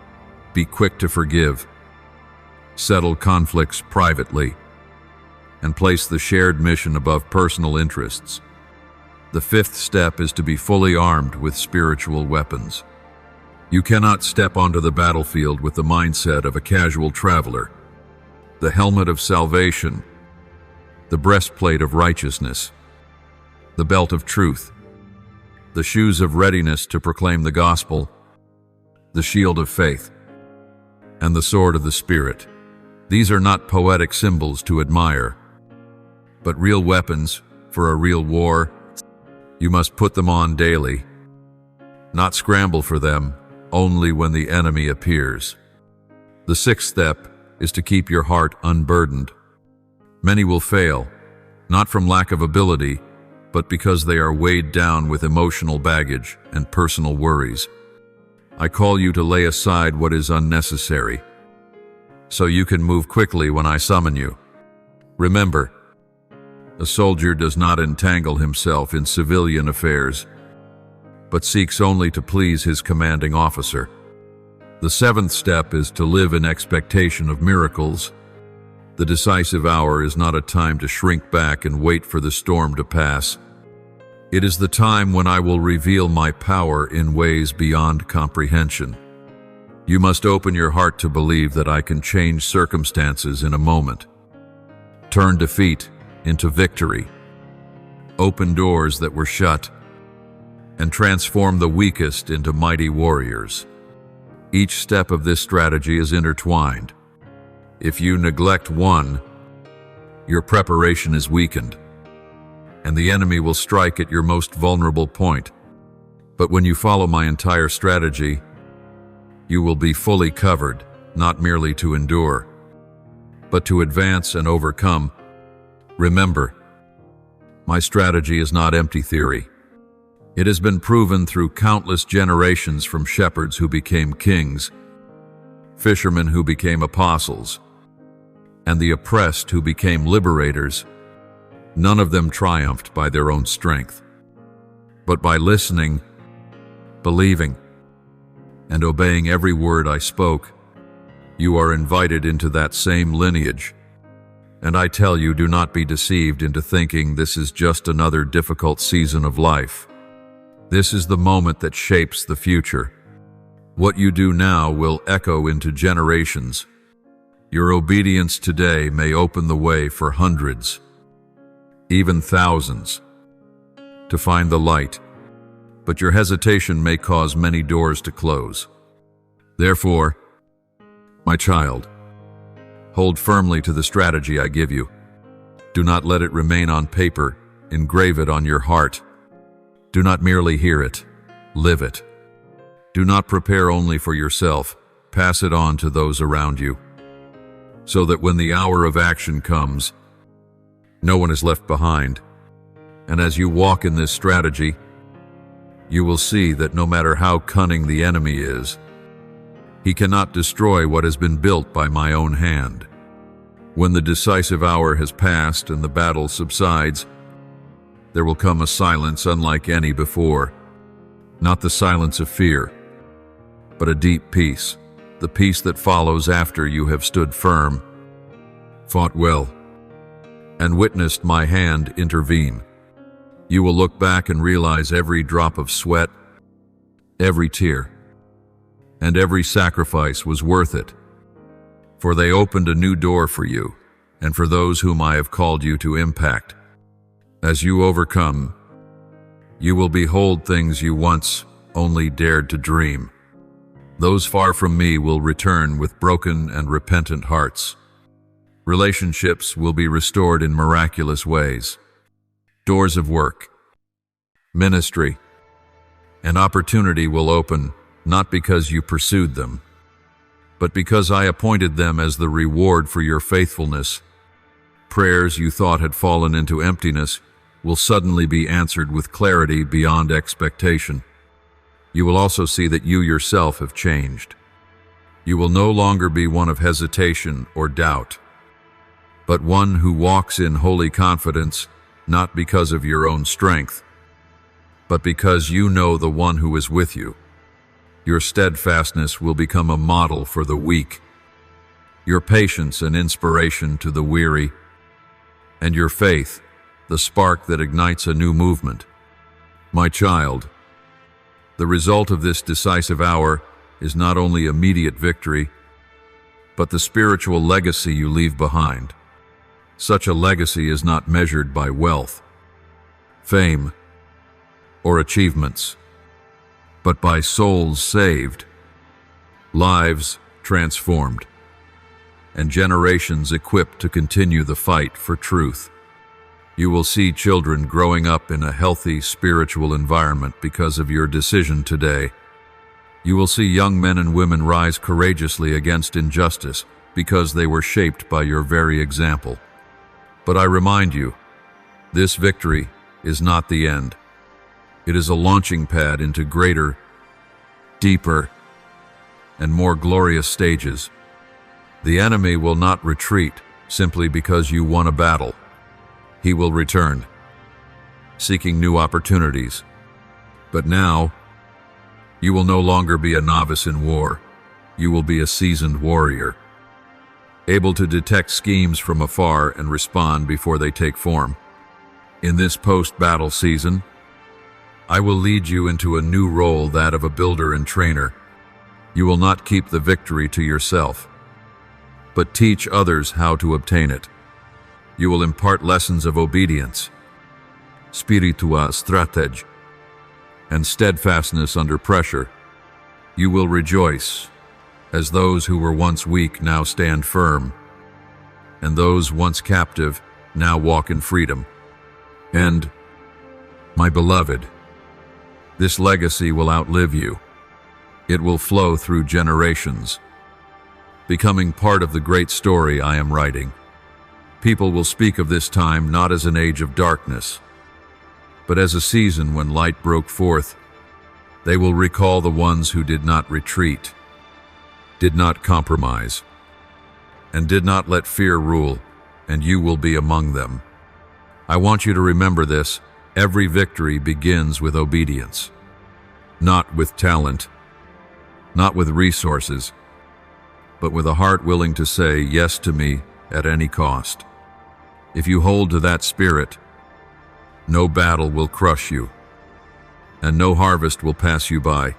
Speaker 1: Be quick to forgive, settle conflicts privately, and place the shared mission above personal interests. The fifth step is to be fully armed with spiritual weapons. You cannot step onto the battlefield with the mindset of a casual traveler. The helmet of salvation, the breastplate of righteousness, the belt of truth, the shoes of readiness to proclaim the gospel, the shield of faith, and the sword of the Spirit. These are not poetic symbols to admire, but real weapons for a real war. You must put them on daily, not scramble for them only when the enemy appears. The sixth step is to keep your heart unburdened. Many will fail, not from lack of ability, but because they are weighed down with emotional baggage and personal worries. I call you to lay aside what is unnecessary, so you can move quickly when I summon you. Remember, a soldier does not entangle himself in civilian affairs, but seeks only to please his commanding officer. The seventh step is to live in expectation of miracles. The decisive hour is not a time to shrink back and wait for the storm to pass. It is the time when I will reveal my power in ways beyond comprehension. You must open your heart to believe that I can change circumstances in a moment, turn defeat into victory, open doors that were shut, and transform the weakest into mighty warriors. Each step of this strategy is intertwined. If you neglect one, your preparation is weakened, and the enemy will strike at your most vulnerable point. But when you follow my entire strategy, you will be fully covered, not merely to endure, but to advance and overcome. Remember, my strategy is not empty theory. It has been proven through countless generations, from shepherds who became kings, fishermen who became apostles, and the oppressed who became liberators. None of them triumphed by their own strength, but by listening, believing, and obeying every word I spoke. You are invited into that same lineage. And I tell you, do not be deceived into thinking this is just another difficult season of life. This is the moment that shapes the future. What you do now will echo into generations. Your obedience today may open the way for hundreds, even thousands, to find the light, but your hesitation may cause many doors to close. Therefore, my child, hold firmly to the strategy I give you. Do not let it remain on paper. Engrave it on your heart. Do not merely hear it, live it. Do not prepare only for yourself, pass it on to those around you, so that when the hour of action comes, no one is left behind. And as you walk in this strategy, you will see that no matter how cunning the enemy is, he cannot destroy what has been built by my own hand. When the decisive hour has passed and the battle subsides, there will come a silence unlike any before. Not the silence of fear, but a deep peace, the peace that follows after you have stood firm, fought well, and witnessed my hand intervene. You will look back and realize every drop of sweat, every tear, and every sacrifice was worth it, for they opened a new door for you and for those whom I have called you to impact. As you overcome, you will behold things you once only dared to dream. Those far from me will return with broken and repentant hearts. Relationships will be restored in miraculous ways. Doors of work, ministry, and opportunity will open, not because you pursued them, but because I appointed them as the reward for your faithfulness. Prayers you thought had fallen into emptiness will suddenly be answered with clarity beyond expectation. You will also see that you yourself have changed. You will no longer be one of hesitation or doubt, but one who walks in holy confidence, not because of your own strength, but because you know the one who is with you. Your steadfastness will become a model for the weak, your patience an inspiration to the weary, and your faith the spark that ignites a new movement. My child, the result of this decisive hour is not only immediate victory, but the spiritual legacy you leave behind. Such a legacy is not measured by wealth, fame, or achievements, but by souls saved, lives transformed, and generations equipped to continue the fight for truth. You will see children growing up in a healthy spiritual environment because of your decision today. You will see young men and women rise courageously against injustice because they were shaped by your very example. But I remind you, this victory is not the end. It is a launching pad into greater, deeper, and more glorious stages. The enemy will not retreat simply because you won a battle. He will return, seeking new opportunities. But now, you will no longer be a novice in war. You will be a seasoned warrior, able to detect schemes from afar and respond before they take form. In this post-battle season, I will lead you into a new role, that of a builder and trainer. You will not keep the victory to yourself, but teach others how to obtain it. You will impart lessons of obedience, spiritua stratege, and steadfastness under pressure. You will rejoice as those who were once weak now stand firm, and those once captive now walk in freedom. And, my beloved, this legacy will outlive you. It will flow through generations, becoming part of the great story I am writing. People will speak of this time not as an age of darkness, but as a season when light broke forth. They will recall the ones who did not retreat, did not compromise, and did not let fear rule, and you will be among them. I want you to remember this: every victory begins with obedience, not with talent, not with resources, but with a heart willing to say yes to me at any cost. If you hold to that spirit, no battle will crush you, and no harvest will pass you by.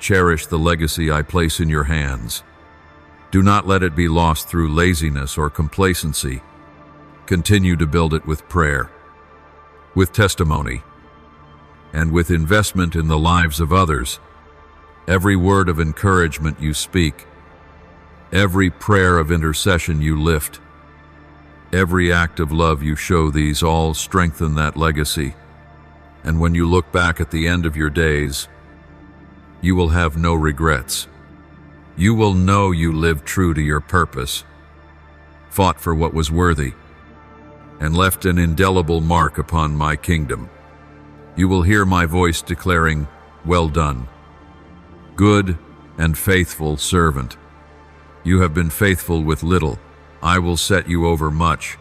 Speaker 1: Cherish the legacy I place in your hands. Do not let it be lost through laziness or complacency. Continue to build it with prayer, with testimony, and with investment in the lives of others. Every word of encouragement you speak, every prayer of intercession you lift, every act of love you show, these all strengthen that legacy. And when you look back at the end of your days, you will have no regrets. You will know you lived true to your purpose, fought for what was worthy, and left an indelible mark upon my kingdom. You will hear my voice declaring, "Well done, good and faithful servant. You have been faithful with little. I will set you over much.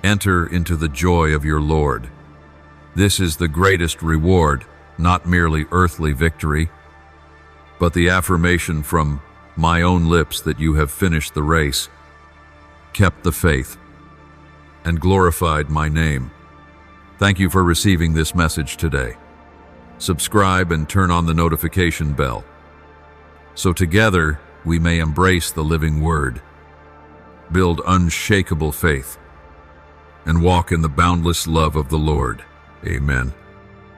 Speaker 1: Enter into the joy of your Lord." This is the greatest reward, not merely earthly victory, but the affirmation from my own lips that you have finished the race, kept the faith, and glorified my name. Thank you for receiving this message today. Subscribe and turn on the notification bell, so together we may embrace the living word, build unshakable faith, and walk in the boundless love of the Lord. Amen.